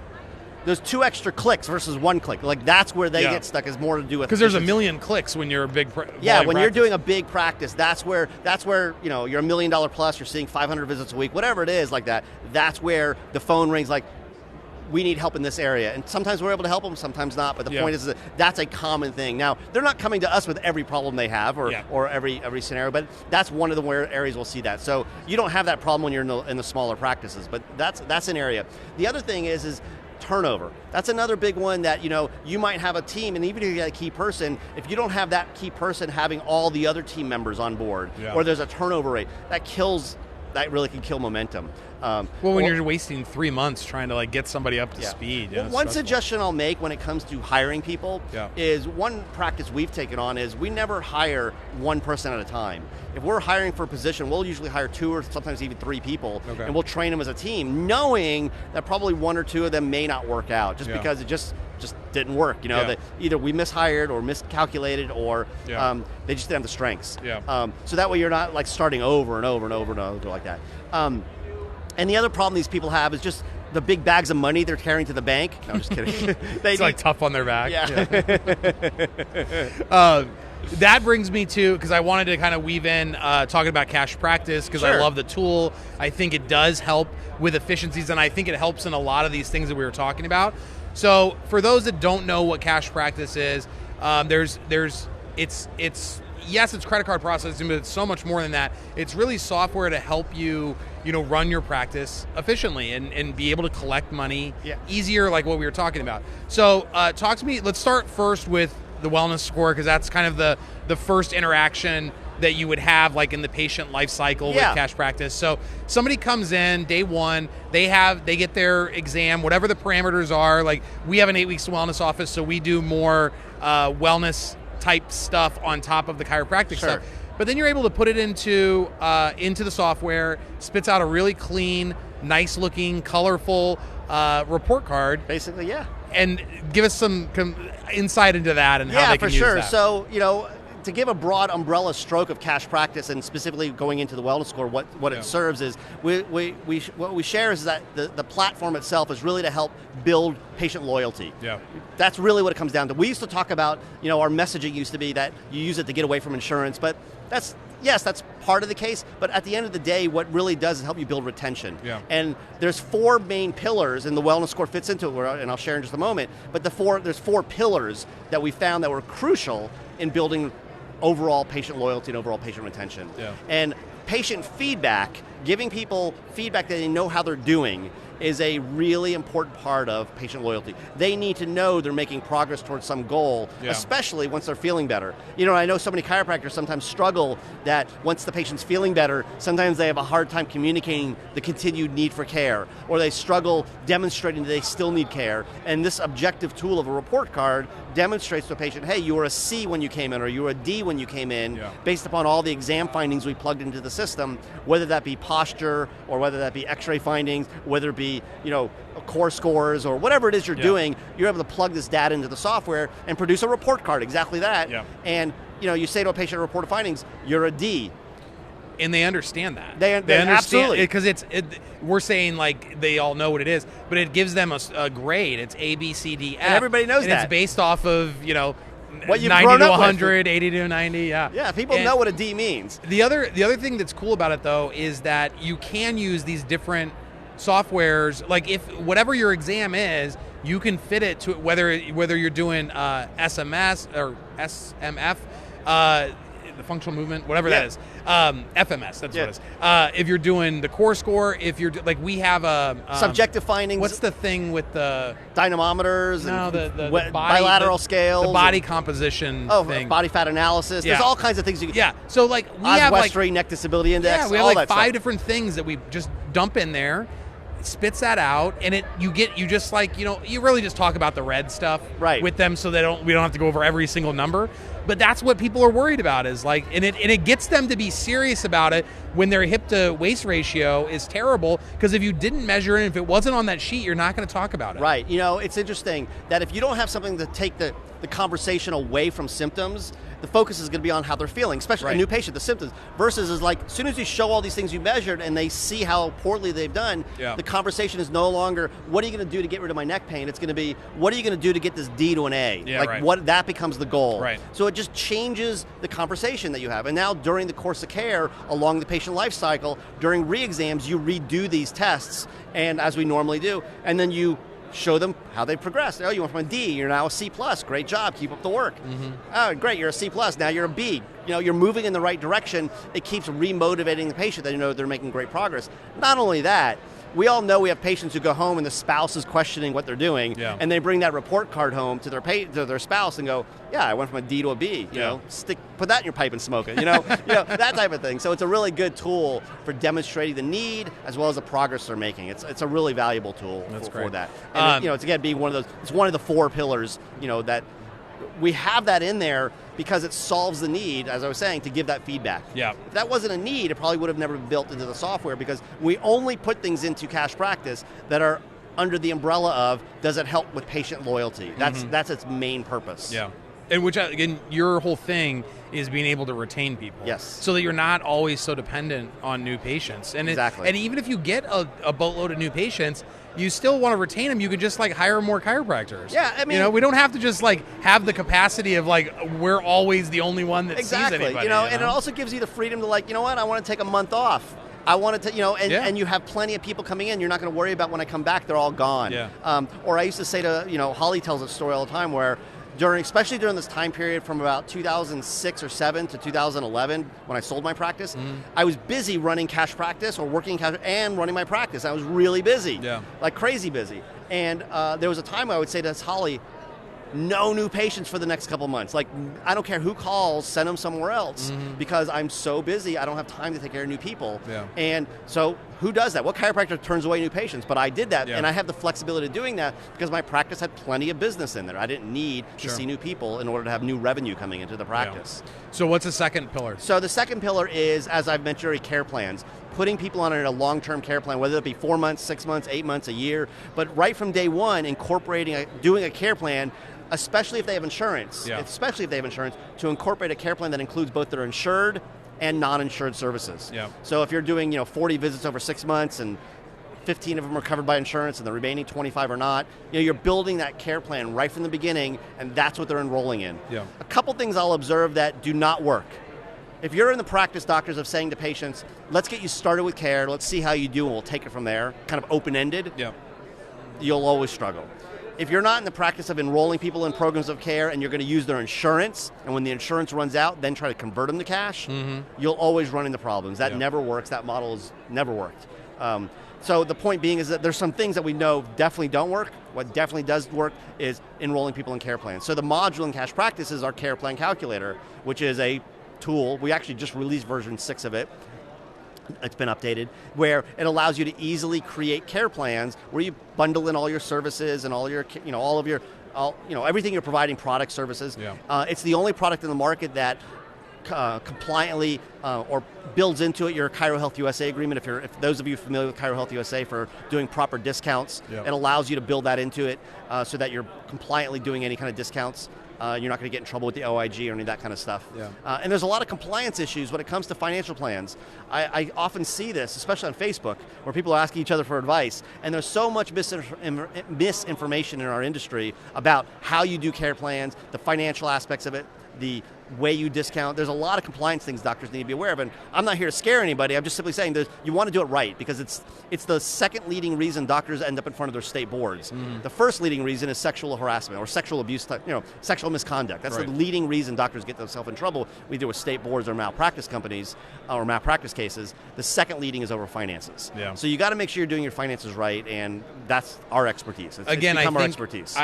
those 2 extra clicks versus 1 click. Like that's where they get stuck, is more to do with, because there's 1 million clicks when you're a big when practice. You're doing a big practice, that's where you're $1 million plus, you're seeing 500 visits a week, whatever it is like that. That's where the phone rings like, we need help in this area. And sometimes we're able to help them, sometimes not. But the Yeah. point is that that's a common thing. Now, they're not coming to us with every problem they have or every scenario, but that's one of the areas we'll see that. So you don't have that problem when you're in the smaller practices, but that's an area. The other thing is turnover. That's another big one that, you might have a team, and even if you got a key person, if you don't have that key person having all the other team members on board, or there's a turnover rate, that really can kill momentum. When you're wasting 3 months trying to get somebody up to speed. Well, one suggestion I'll make when it comes to hiring people is one practice we've taken on is we never hire one person at a time. If we're hiring for a position, we'll usually hire 2 or sometimes even 3 people, and we'll train them as a team, knowing that probably 1 or 2 of them may not work out just because it just didn't work. That either we mishired or miscalculated or they just didn't have the strengths. So that way you're not starting over and over and over and over like that. And the other problem these people have is just the big bags of money they're carrying to the bank. No, I'm just kidding. It's tough on their back. That brings me to, because I wanted to kind of weave in talking about Cash Practice, because I love the tool. I think it does help with efficiencies, and I think it helps in a lot of these things that we were talking about. So for those that don't know what Cash Practice is, it's credit card processing, but it's so much more than that. It's really software to help you, run your practice efficiently and be able to collect money easier, like what we were talking about. So talk to me. Let's start first with the wellness score, because that's kind of the first interaction that you would have in the patient life cycle with Cash Practice. So somebody comes in day one, they get their exam, whatever the parameters are. We have an 8 weeks wellness office, so we do more wellness type stuff on top of the chiropractic stuff. But then you're able to put it into the software, spits out a really clean, nice looking, colorful report card. Basically, yeah. And give us some insight into that and how they can use that. Yeah, for sure. So, to give a broad umbrella stroke of Cash Practice, and specifically going into the wellness score, what it serves is, what we share is that the platform itself is really to help build patient loyalty. Yeah. That's really what it comes down to. We used to talk about, our messaging used to be that you use it to get away from insurance, but that's part of the case, but at the end of the day, what really does is help you build retention. Yeah. And there's 4 main pillars, and the wellness score fits into it, and I'll share in just a moment, but there's 4 pillars that we found that were crucial in building overall patient loyalty and overall patient retention. Yeah. And patient feedback, giving people feedback that they know how they're doing, is a really important part of patient loyalty. They need to know they're making progress towards some goal, especially once they're feeling better. I know so many chiropractors sometimes struggle that once the patient's feeling better, sometimes they have a hard time communicating the continued need for care, or they struggle demonstrating that they still need care. And this objective tool of a report card demonstrates to a patient, hey, you were a C when you came in, or you were a D when you came in, based upon all the exam findings we plugged into the system, whether that be posture, or whether that be x-ray findings, whether it be core scores, or whatever it is you're doing, you're able to plug this data into the software and produce a report card, exactly that. And you say to a patient report of findings, you're a D. And they understand that. They understand, absolutely. Because we're saying they all know what it is, but it gives them a grade. It's A, B, C, D, F. And everybody knows that. It's based off of, what you've 90 to 100, 80 to 90, Yeah, people know what a D means. The other thing that's cool about it, though, is that you can use these different softwares. If whatever your exam is, you can fit it to whether you're doing SMS or SMF, the functional movement, whatever that is, FMS. That's what it is. If you're doing the core score, if you're we have a subjective findings. What's the thing with the dynamometers? No, and the body, bilateral scales, the body composition thing, body fat analysis. There's all kinds of things you can. Yeah. So we have Westry neck disability index. Yeah, we have 5 different things that we just dump in there. Spits that out, and you really just talk about the red stuff with them, so we don't have to go over every single number. But that's what people are worried about is and it gets them to be serious about it when their hip to waist ratio is terrible, because if you didn't measure it, if it wasn't on that sheet, you're not going to talk about it. Right. It's interesting that if you don't have something to take the conversation away from symptoms, the focus is going to be on how they're feeling, especially a new patient, the symptoms, versus as soon as you show all these things you measured and they see how poorly they've done, the conversation is no longer, what are you going to do to get rid of my neck pain? It's going to be, what are you going to do to get this D to an A? What that becomes the goal. Right. So it just changes the conversation that you have. And now during the course of care, along the patient life cycle, during re-exams, you redo these tests, and as we normally do, and then you show them how they progressed. Oh, you went from a D, you're now a C+. Great job, keep up the work. Oh, great, you're a C+, now you're a B. You're moving in the right direction. It keeps remotivating the patient that they're making great progress. Not only that, we all know we have patients who go home and the spouse is questioning what they're doing, and they bring that report card home to their spouse and go, yeah, I went from a D to a B. Put that in your pipe and smoke it. That type of thing. So it's a really good tool for demonstrating the need as well as the progress they're making. It's a really valuable tool for that. And it's again being one of those. It's one of the 4 pillars. That we have that in there because it solves the need, as I was saying, to give that feedback. Yeah. If that wasn't a need, it probably would have never been built into the software because we only put things into Cash Practice that are under the umbrella of, does it help with patient loyalty? That's its main purpose. Yeah. And which, again, your whole thing is being able to retain people. Yes. So that you're not always so dependent on new patients. And exactly. And even if you get a boatload of new patients, you still want to retain them. You could just hire more chiropractors. Yeah, I mean, we don't have to just have the capacity of we're always the only one that sees anybody. And it also gives you the freedom to I want to take a month off. I wanted to, and you have plenty of people coming in. You're not going to worry about when I come back, they're all gone. Yeah. Or I used to say to, Holly tells a story all the time where especially during this time period from about 2006 or 7 to 2011 when I sold my practice, I was busy running Cash Practice or working cash and running my practice. I was really busy, like crazy busy. And there was a time I would say to Holly, no new patients for the next couple months. I don't care who calls, send them somewhere else because I'm so busy, I don't have time to take care of new people. Yeah. And so who does that? What chiropractor turns away new patients? But I did that, and I have the flexibility of doing that because my practice had plenty of business in there. I didn't need to see new people in order to have new revenue coming into the practice. Yeah. So what's the second pillar? So the second pillar is, as I've mentioned already, care plans. Putting people on a long-term care plan, whether it be 4 months, 6 months, 8 months, a year, but right from day one, doing a care plan, especially if they have insurance, to incorporate a care plan that includes both their insured and non-insured services. Yeah. So if you're doing 40 visits over 6 months and 15 of them are covered by insurance and the remaining 25 are not, you're building that care plan right from the beginning, and that's what they're enrolling in. Yeah. A couple things I'll observe that do not work. If you're in the practice, doctors, of saying to patients, let's get you started with care, let's see how you do, and we'll take it from there, kind of open-ended, you'll always struggle. If you're not in the practice of enrolling people in programs of care and you're going to use their insurance, and when the insurance runs out, then try to convert them to cash, you'll always run into problems. That never works. That model has never worked. So the point being is that there's some things that we know definitely don't work. What definitely does work is enrolling people in care plans. So the module in Cash Practice is our care plan calculator, which is a tool. We actually just released version 6 of it. It's been updated, where it allows you to easily create care plans where you bundle in all your services and all your, everything you're providing, product services. Yeah. It's the only product in the market that compliantly or builds into it your ChiroHealth USA agreement. If those of you familiar with ChiroHealth USA for doing proper discounts, it allows you to build that into it so that you're compliantly doing any kind of discounts. You're not going to get in trouble with the OIG or any of that kind of stuff. Yeah. And there's a lot of compliance issues when it comes to financial plans. I often see this, especially on Facebook, where people are asking each other for advice, and there's so much misinformation in our industry about how you do care plans, the financial aspects of it, the way you discount. There's a lot of compliance things doctors need to be aware of, and I'm not here to scare anybody. I'm just simply saying that you want to do it right because it's the second leading reason doctors end up in front of their state boards. The first leading reason is sexual harassment or sexual abuse, sexual misconduct. That's the leading reason doctors get themselves in trouble, either with state boards or malpractice companies or malpractice cases. The second leading is over finances. Yeah. So you got to make sure you're doing your finances right, and that's our expertise. It's become our expertise.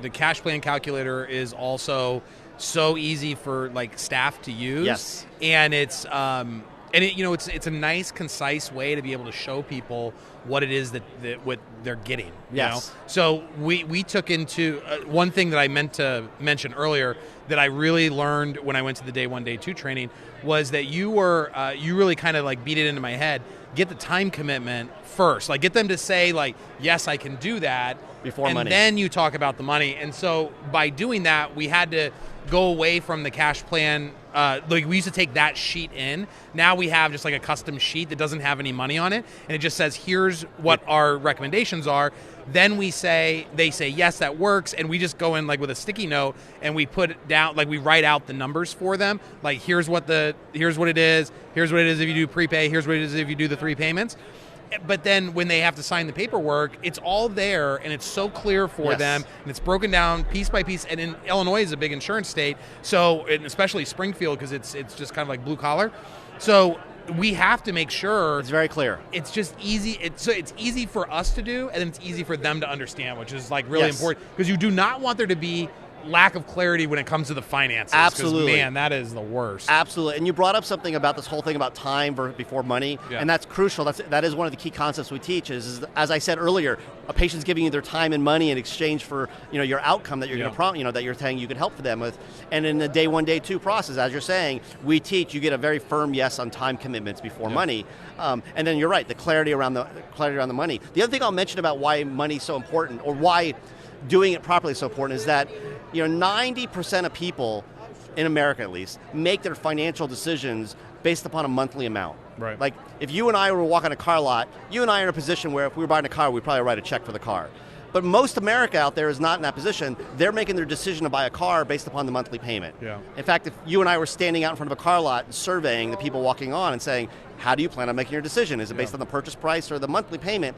The cash plan calculator is also so easy for staff to use. Yes. And it's it's a nice, concise way to be able to show people what it is that what they're getting. Yes. So we took into one thing that I meant to mention earlier that I really learned when I went to the day 1, day 2 training was that you really kind of beat it into my head. Get the time commitment first. Get them to say yes, I can do that. Before money. And then you talk about the money. And so by doing that, we had to go away from the cash plan. We used to take that sheet in. Now we have just a custom sheet that doesn't have any money on it. And it just says, here's what our recommendations are. Then they say, yes, that works. And we just go in with a sticky note and we put it down, we write out the numbers for them. Here's what it is. Here's what it is if you do prepay. Here's what it is if you do the 3 payments. But then when they have to sign the paperwork, it's all there and it's so clear for them, and it's broken down piece by piece. And in Illinois is a big insurance state, so and especially Springfield because it's just kind of like blue collar. So we have to make sure it's very clear. It's just easy. It's easy for us to do, and then it's easy for them to understand, which is like really important because you do not want there to be lack of clarity when it comes to the finances. Absolutely. Man, that is the worst. Absolutely. And you brought up something about this whole thing about time before money, and that's crucial. That is one of the key concepts we teach is as I said earlier, a patient's giving you their time and money in exchange for your outcome that you're going to that you're saying you can help for them with. And in the day one, day two process, as you're saying, we teach you get a very firm yes on time commitments before money. And then you're right, the clarity around the money. The other thing I'll mention about why money's so important, or why doing it properly is so important, is that 90% of people, in America at least, make their financial decisions based upon a monthly amount. Right. Like if you and I were walking a car lot, you and I are in a position where if we were buying a car, we'd probably write a check for the car. But most America out there is not in that position. They're making their decision to buy a car based upon the monthly payment. Yeah. In fact, if you and I were standing out in front of a car lot and surveying the people walking on and saying, how do you plan on making your decision? Is it based on the purchase price or the monthly payment?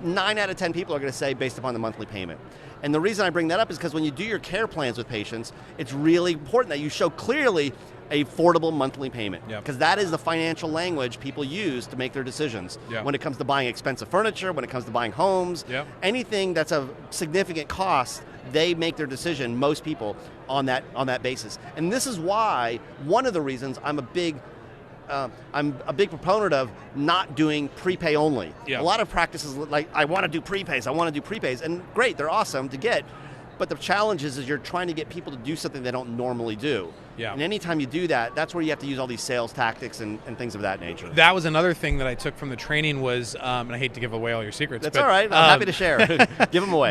9 out of 10 people are going to say based upon the monthly payment. And the reason I bring that up is because when you do your care plans with patients, it's really important that you show clearly a affordable monthly payment. Because that is the financial language people use to make their decisions. When it comes to buying expensive furniture, when it comes to buying homes, anything that's of significant cost, they make their decision, most people, on that basis. And this is why, one of the reasons I'm a big proponent of not doing prepay only. A lot of practices like, I want to do prepays, and great, they're awesome to get, but the challenge is you're trying to get people to do something they don't normally do. And anytime you do that, that's where you have to use all these sales tactics and things of that nature. That was another thing that I took from the training was, and I hate to give away all your secrets. That's all right, I'm happy to share. Give them away.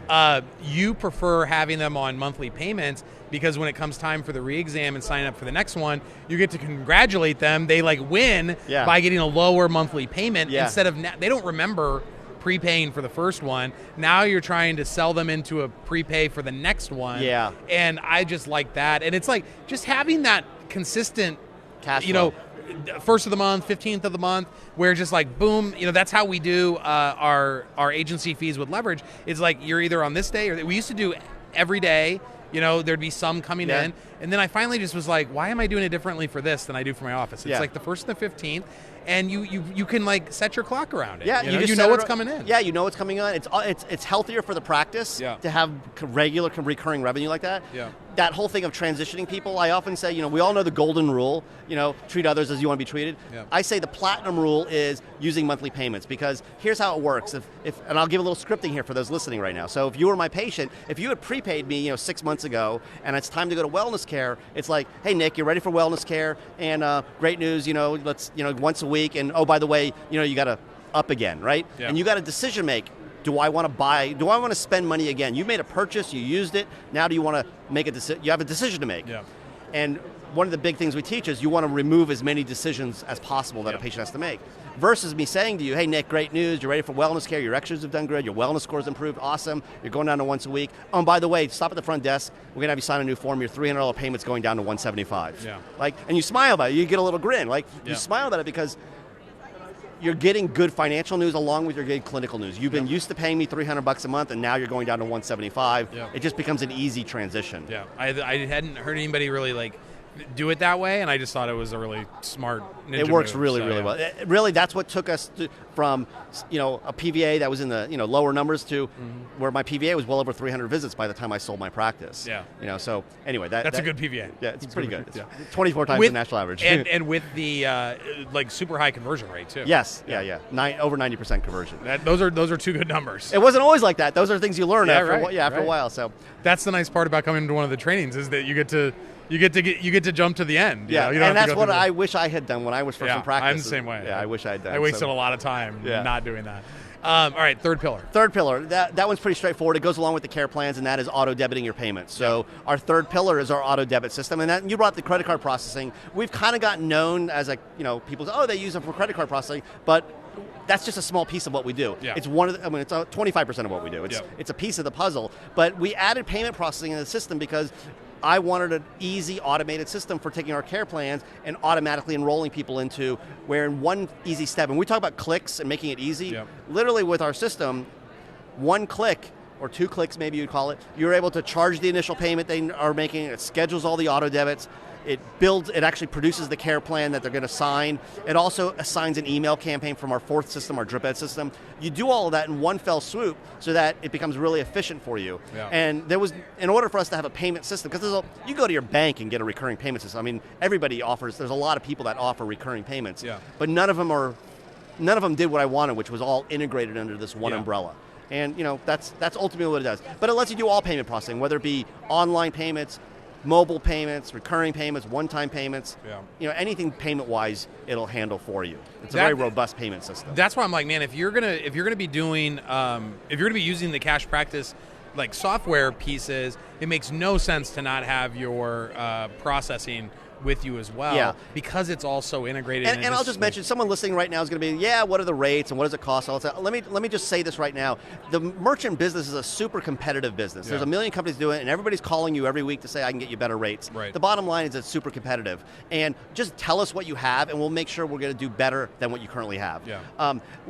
But you prefer having them on monthly payments because when it comes time for the re-exam and sign up for the next one, you get to congratulate them. They win by getting a lower monthly payment instead of, they don't remember prepaying for the first one. Now you're trying to sell them into a prepay for the next one. And I just like that. And it's like just having that consistent cash flow. First of the month, 15th of the month, where just like boom, that's how we do our agency fees with leverage. It's like you're either on this day, or we used to do every day. There'd be some coming in, and then I finally just was like, why am I doing it differently for this than I do for my office? It's like the 1st and the 15th, and you can set your clock around it. You know what's coming in. You know what's coming on. It's healthier for the practice to have regular recurring revenue like that. That whole thing of transitioning people, I often say, we all know the golden rule, treat others as you want to be treated. I say the platinum rule is using monthly payments, because here's how it works. And I'll give a little scripting here for those listening right now. So if you were my patient, if you had prepaid me, 6 months ago, and it's time to go to wellness care, it's like, hey Nick, you're ready for wellness care, and great news, let's, once a week, and oh, by the way, you got to up again, right? And you got a decision to make. Do I want to buy? Do I want to spend money again? You made a purchase, you used it. Now do you want to make a decision? You have a decision to make. And one of the big things we teach is you want to remove as many decisions as possible that a patient has to make. Versus me saying to you, hey Nick, great news, you're ready for wellness care, your extras have done good, your wellness scores improved, awesome, you're going down to once a week. Oh, and by the way, stop at the front desk, we're going to have you sign a new form, your $300 payment's going down to $175. And you smile about it, you get a little grin. You smile about it because you're getting good financial news along with your good clinical news. You've been used to paying me $300 a month, and now you're going down to $175. It just becomes an easy transition. I hadn't heard anybody really do it that way, and I just thought it was a really smart ninja It works move, really well. Really, that's what took us from a PVA that was in the lower numbers to where my PVA was well over 300 visits by the time I sold my practice. So anyway, that's a good PVA. Yeah, it's pretty good. It's 24 times the national average. and with the super high conversion rate too. Yes, over 90% conversion. Those are two good numbers. It wasn't always like that. Those are things you learn after a while. So that's the nice part about coming to one of the trainings is that you get to jump to the end. And that's what I wish I had done when I was first in practice. I'm the same way. I wish I had done. I wasted a lot of time not doing that. All right, third pillar. Third pillar, that one's pretty straightforward. It goes along with the care plans, and that is auto-debiting your payments. So our third pillar is our auto-debit system, and you brought the credit card processing. We've kind of gotten known as people say, oh, they use it for credit card processing, but that's just a small piece of what we do. It's it's 25% of what we do. It's a piece of the puzzle. But we added payment processing in the system because I wanted an easy automated system for taking our care plans and automatically enrolling people into, where in one easy step, and we talk about clicks and making it easy, literally with our system, one click, or 2 clicks maybe you'd call it, you're able to charge the initial payment they are making, it schedules all the auto debits, it actually produces the care plan that they're going to sign. It also assigns an email campaign from our 4th system, our 𝗕𝗃𝗲𝗃 system. You do all of that in one fell swoop so that it becomes really efficient for you. And in order for us to have a payment system, because you go to your bank and get a recurring payment system. I mean, everybody offers, there's a lot of people that offer recurring payments, but none of them did what I wanted, which was all integrated under this one umbrella. And that's ultimately what it does. But it lets you do all payment processing, whether it be online payments, mobile payments, recurring payments, one-time payments, anything payment-wise, it'll handle for you. It's a very robust payment system. That's why I'm like, man, if you're gonna be doing, if you're gonna be using the Cash Practice like software pieces, it makes no sense to not have your processing with you as well, because it's all so integrated. And I'll just mention, someone listening right now is going to be, what are the rates and what does it cost? Let me just say this right now. The merchant business is a super competitive business. There's a million companies doing it, and everybody's calling you every week to say, I can get you better rates. The bottom line is it's super competitive. And just tell us what you have, and we'll make sure we're going to do better than what you currently have.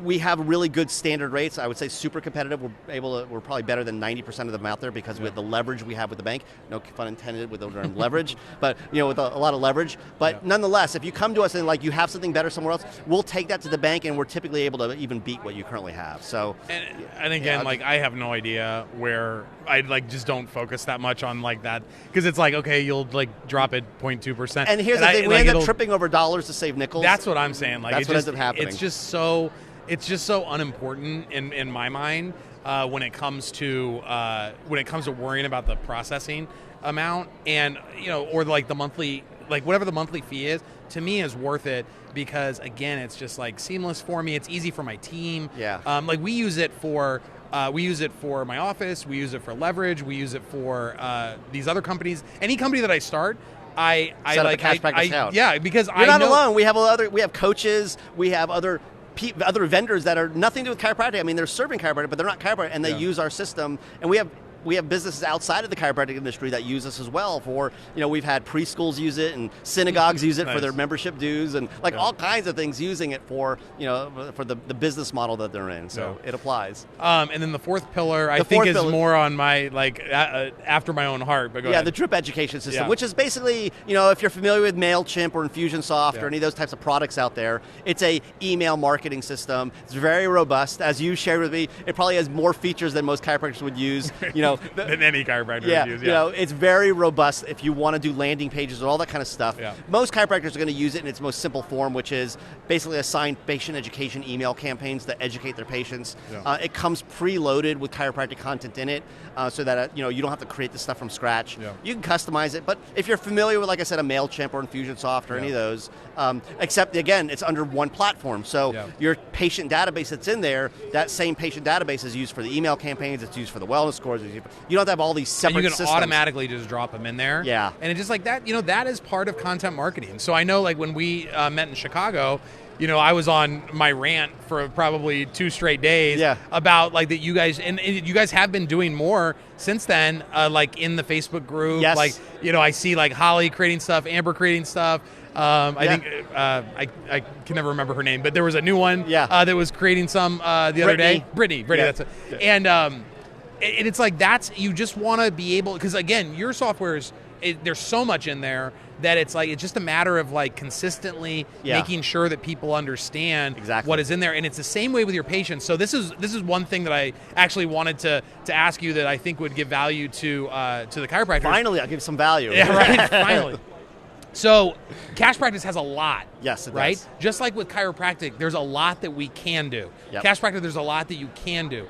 We have really good standard rates. I would say super competitive. We're probably better than 90% of them out there because with the leverage we have with the bank. No pun intended with the term leverage, but with a lot of leverage. But nonetheless, if you come to us and you have something better somewhere else, we'll take that to the bank, and we're typically able to even beat what you currently have. So, and again, I have no idea where I just don't focus that much on that, because it's okay, you'll drop it 0.2%. And here's the thing: we end up tripping over dollars to save nickels. That's what I'm saying. That's what ends up happening. It's just so unimportant in my mind when it comes to worrying about the processing amount, and or the monthly. Whatever the monthly fee is, to me is worth it, because again, it's just seamless for me. It's easy for my team. We use it for my office. We use it for leverage. We use it for these other companies. Any company that I start, I set up a Cash Practice account. Yeah, because you're not alone. We have coaches. We have other vendors that are nothing to do with chiropractic. I mean, they're serving chiropractic, but they're not chiropractic, and they use our system. And we have businesses outside of the chiropractic industry that use us as well for, we've had preschools use it, and synagogues use it for their membership dues, and all kinds of things using it for, for the business model that they're in. So it applies. And then the 4th pillar, I think, is more on my, after my own heart, but go ahead. The drip education system, which is basically, if you're familiar with MailChimp or Infusionsoft or any of those types of products out there, it's a email marketing system. It's very robust. As you shared with me, it probably has more features than most chiropractors would use, than any chiropractor would use. It's very robust if you want to do landing pages and all that kind of stuff. Most chiropractors are going to use it in its most simple form, which is basically assign patient education email campaigns that educate their patients. It comes preloaded with chiropractic content in it, so that you don't have to create this stuff from scratch. You can customize it, but if you're familiar with, like I said, a MailChimp or Infusionsoft or any of those, except again, it's under one platform. So your patient database that's in there, that same patient database is used for the email campaigns, it's used for the wellness scores, you don't have to have all these separate systems. You can automatically just drop them in there. And it's just that, that is part of content marketing. So I know when we met in Chicago, I was on my rant for probably 2 straight days about that you guys, and you guys have been doing more since then, in the Facebook group. I see Holly creating stuff, Amber creating stuff. I think I can never remember her name, but there was a new one that was creating some the other day. Brittany, that's it. And it's that's, you just want to be able, because again, your software is, there's so much in there that it's just a matter of consistently making sure that people understand what is in there. And it's the same way with your patients. So this is one thing that I actually wanted to ask you that I think would give value to the chiropractors. Finally, I'll give some value. Finally. So Cash Practice has a lot. Yes, it right? does. Just like with chiropractic, there's a lot that we can do. Cash Practice, there's a lot that you can do.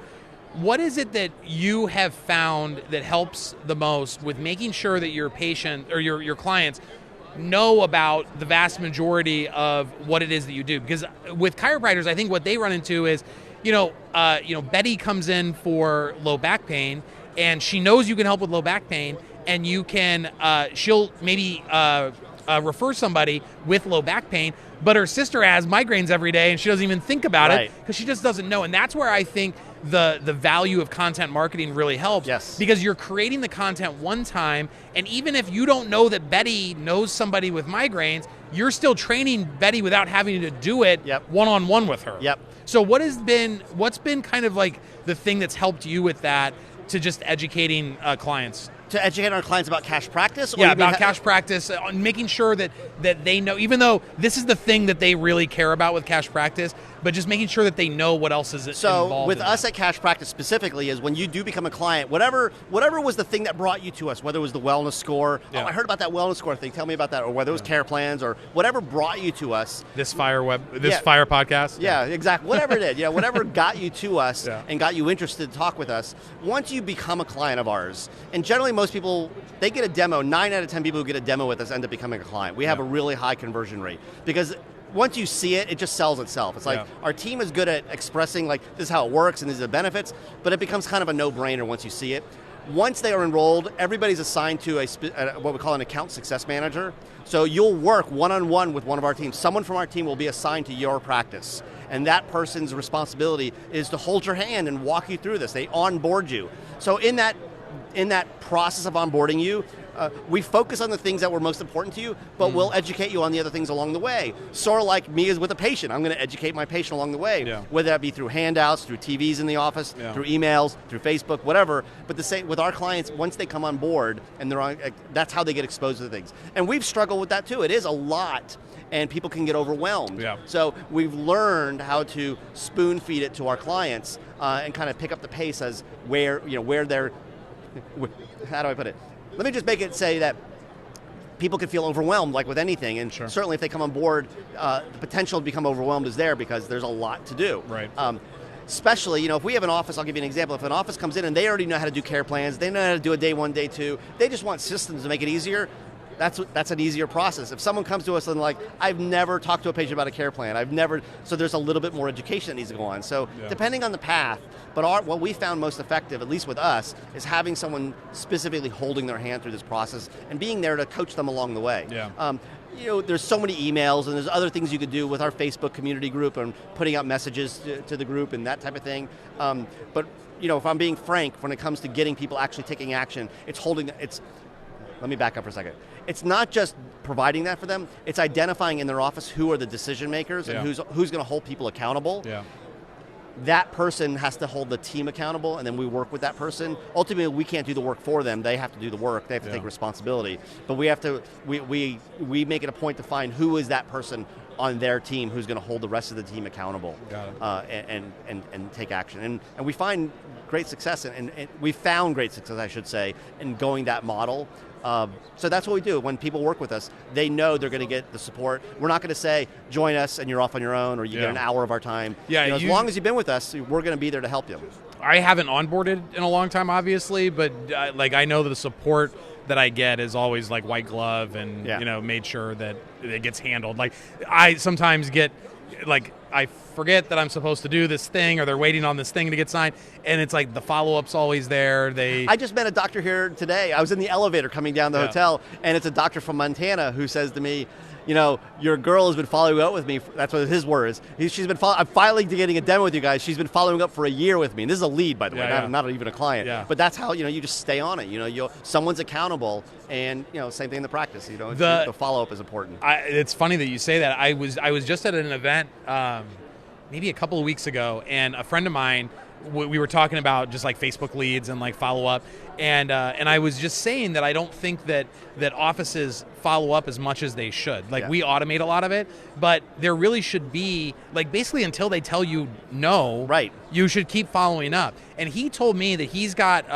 What is it that you have found that helps the most with making sure that your patient or your clients know about the vast majority of what it is that you do? Because with chiropractors, I think what they run into is, Betty comes in for low back pain, and she knows you can help with low back pain, and you can, she'll maybe refer somebody with low back pain, but her sister has migraines every day, and she doesn't even think about it because she just doesn't know. And that's where I think the value of content marketing really helps. Yes. Because you're creating the content one time, and even if you don't know that Betty knows somebody with migraines, you're still training Betty without having to do it one-on-one with her. Yep. So what's been kind of like the thing that's helped you with that to just educating clients? To educate our clients about cash practice? Or about cash practice, making sure that they know, even though this is the thing that they really care about with cash practice, but just making sure that they know what else is involved. So with us at Cash Practice specifically is when you do become a client, whatever was the thing that brought you to us, whether it was the wellness score, oh, I heard about that wellness score thing, tell me about that, or whether it was care plans, or whatever brought you to us. 𝗕𝗂𝗃 podcast? Yeah, exactly. Whatever it is, whatever got you to us and got you interested to talk with us, once you become a client of ours, and generally most people, they get a demo, 9 out of 10 people who get a demo with us end up becoming a client. We have a really high conversion rate because once you see it, it just sells itself. It's like our team is good at expressing like this is how it works and these are the benefits, but it becomes kind of a no-brainer once you see it. Once they are enrolled, everybody's assigned to what we call an account success manager. So you'll work one-on-one with one of our teams. Someone from our team will be assigned to your practice. And that person's responsibility is to hold your hand and walk you through this. They onboard you. So in that process of onboarding you, we focus on the things that were most important to you, but we'll educate you on the other things along the way. Sort of like me as with a patient. I'm going to educate my patient along the way, whether that be through handouts, through TVs in the office, through emails, through Facebook, whatever. But the same with our clients, once they come on board, and they're on, that's how they get exposed to things. And we've struggled with that too. It is a lot, and people can get overwhelmed. So we've learned how to spoon feed it to our clients and kind of pick up the pace as where they're. How do I put it? Let me just make it say that people can feel overwhelmed like with anything, and certainly if they come on board, the potential to become overwhelmed is there because there's a lot to do. Right. Especially, if we have an office, I'll give you an example. If an office comes in and they already know how to do care plans, they know how to do a day 1, day 2, they just want systems to make it easier. That's an easier process. If someone comes to us and like, I've never talked to a patient about a care plan, so there's a little bit more education that needs to go on. So depending on the path, but what we found most effective, at least with us, is having someone specifically holding their hand through this process and being there to coach them along the way. There's so many emails and there's other things you could do with our Facebook community group and putting out messages to the group and that type of thing. But if I'm being frank, when it comes to getting people actually taking action, let me back up for a second. It's not just providing that for them, it's identifying in their office who are the decision makers and who's going to hold people accountable. That person has to hold the team accountable, and then we work with that person. Ultimately, we can't do the work for them. They have to do the work. They have to take responsibility. But we have to. We make it a point to find who is that person on their team who's going to hold the rest of the team accountable and take action. And we find great success, and we found great success, I should say, in going that model. So that's what we do. When people work with us, they know they're going to get the support. We're not going to say, join us and you're off on your own, or you get an hour of our time. As long as you've been with us, we're going to be there to help you. I haven't onboarded in a long time, obviously, but I know that the support that I get is always like white glove and made sure that it gets handled. Like I sometimes get I forget that I'm supposed to do this thing, or they're waiting on this thing to get signed, and it's like the follow-up's always there. I just met a doctor here today. I was in the elevator coming down the hotel, and it's a doctor from Montana who says to me, your girl has been following up with me. That's what his word is. She's been I'm finally getting a demo with you guys. She's been following up for a year with me. And this is a lead, by the way, not even a client. But that's how, you just stay on it. Someone's accountable, and, same thing in the practice. The follow-up is important. It's funny that you say that. I was just at an event maybe a couple of weeks ago, and a friend of mine, we were talking about just like Facebook leads and like follow-up, and I was just saying that I don't think that offices follow up as much as they should. We automate a lot of it, but there really should be, basically until they tell you no, you should keep following up. And he told me that he's got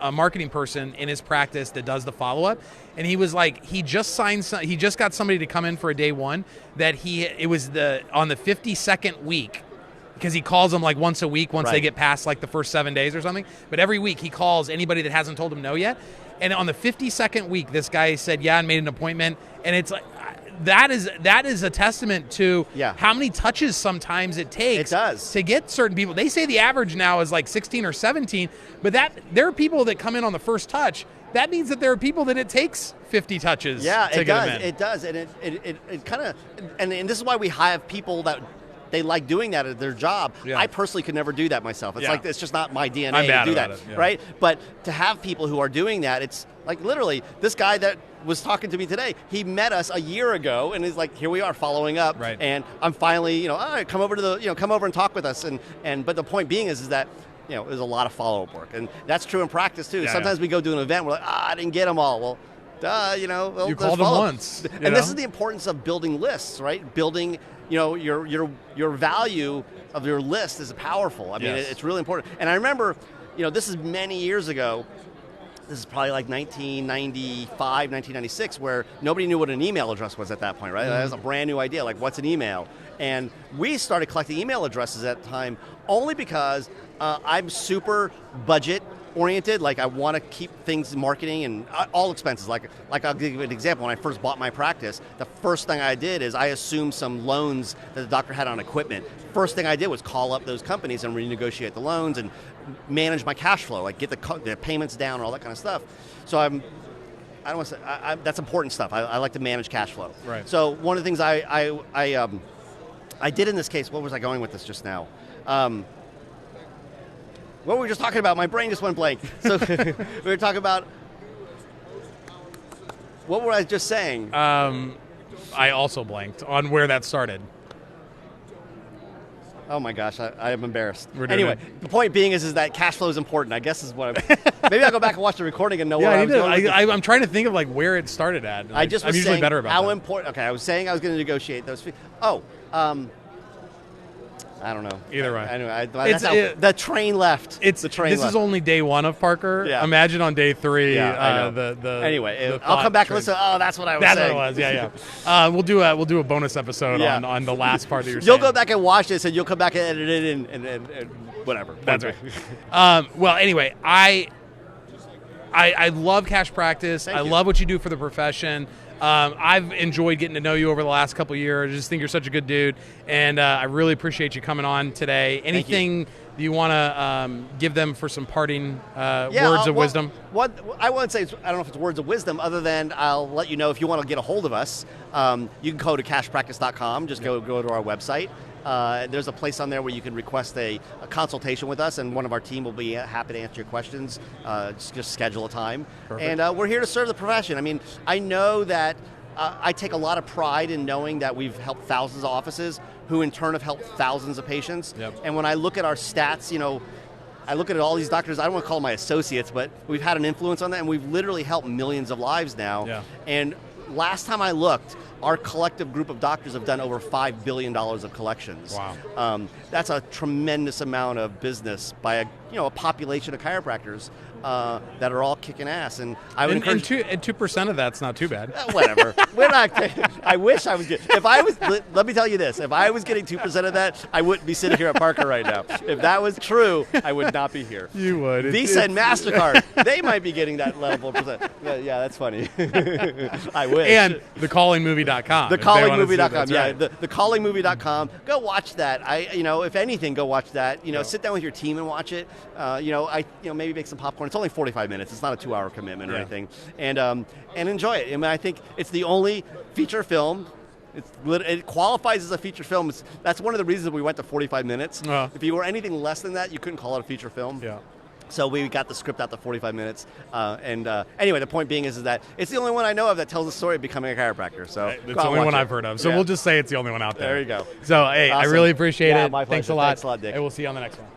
a marketing person in his practice that does the follow-up, and he was like, he just got somebody to come in for a day 1 that it was on the 52nd week. Because he calls them once a week once they get past the first 7 days or something. But every week he calls anybody that hasn't told him no yet. And on the 52nd week, this guy said and made an appointment. And it's that is a testament to how many touches sometimes it takes to get certain people. They say the average now is 16 or 17, but there are people that come in on the first touch. That means that there are people that it takes 50 touches to get them in. It does. And it kind of, and this is why we have people that they like doing that at their job. Yeah. I personally could never do that myself. It's like, it's just not my DNA I'm bad to do about that, it, yeah. right? But to have people who are doing that, it's like literally this guy that was talking to me today, he met us a year ago, and he's like, here we are following up, right. and I'm finally, all right, come over to the, come over and talk with us, and but the point being is that, there's a lot of follow-up work, and that's true in practice too. Sometimes we go do an event, we're like, I didn't get them all. Well, duh, well, you called them once, and this is the importance of building lists, right? Building, your value of your list is powerful. I mean, it's really important. And I remember, this is many years ago. This is probably like 1995, 1996, where nobody knew what an email address was at that point, right? That was a brand new idea, like what's an email? And we started collecting email addresses at the time only because I'm super budget oriented. Like I want to keep things in marketing and all expenses. Like I'll give you an example. When I first bought my practice, the first thing I did is I assumed some loans that the doctor had on equipment. First thing I did was call up those companies and renegotiate the loans and manage my cash flow, like get the payments down and all that kind of stuff. So I don't want to say, that's important stuff. I like to manage cash flow. Right. So one of the things I did in this case, what was I going with this just now? What were we just talking about? My brain just went blank. So we were talking about, what were I just saying? I also blanked on where that started. Oh my gosh, I am embarrassed. Anyway, the point being is that cash flow is important. I guess is what maybe I'll go back and watch the recording and know where I was going. I'm trying to think of like where it started at. I'm usually better about how that. important. Okay, I was saying I was going to negotiate those fees. I don't know. Either way. Anyway, the train left. This is only day one of Parker. Yeah. Imagine on day three. Yeah, Anyway, I'll come back and listen. Oh, that's what I was that's saying. That's what it was. Yeah. We'll do a bonus episode on the last part that you're saying. You'll go back and watch this, and you'll come back and edit it and whatever. That's right. Well, anyway, I love Cash Practice. I love what you do for the profession. I've enjoyed getting to know you over the last couple of years. I just think you're such a good dude, and I really appreciate you coming on today. Anything you want to give them for some parting words of wisdom? What I want to say, I don't know if it's words of wisdom, other than I'll let you know if you want to get a hold of us, you can go to 𝗕practice.com. Just go to our website. There's a place on there where you can request a consultation with us, and one of our team will be happy to answer your questions. Just schedule a time. Perfect. And we're here to serve the profession. I mean, I know that I take a lot of pride in knowing that we've helped thousands of offices who in turn have helped thousands of patients. Yep. And when I look at our stats, I look at all these doctors, I don't want to call them my associates, but we've had an influence on that, and we've literally helped millions of lives now. Yeah. And last time I looked, our collective group of doctors have done over $5 billion of collections. Wow. That's a tremendous amount of business by a population of chiropractors that are all kicking ass. And I would encourage... And 2% of that's not too bad. Whatever. We're not. I wish I was getting... Let me tell you this. If I was getting 2% of that, I wouldn't be sitting here at Parker right now. If that was true, I would not be here. You would. Visa and MasterCard, they might be getting that level of percent. Yeah, that's funny. I wish. And thecallingmovie.com. Thecallingmovie.com. Yeah, right. Thecallingmovie.com. Go watch that. If anything, go watch that. Sit down with your team and watch it. Maybe make some popcorn. It's only 45 minutes. It's not a 2-hour commitment or anything. And enjoy it. I mean, I think it's the only feature film. It qualifies as a feature film. That's one of the reasons we went to 45 minutes. If you were anything less than that, you couldn't call it a feature film. Yeah. So we got the script out to 45 minutes. Anyway, the point being is that it's the only one I know of that tells the story of becoming a chiropractor. So it's the only one I've heard of. So we'll just say it's the only one out there. There you go. So, hey, awesome. I really appreciate it. My pleasure. Thanks a lot. Thanks a lot, Dick. And we'll see you on the next one.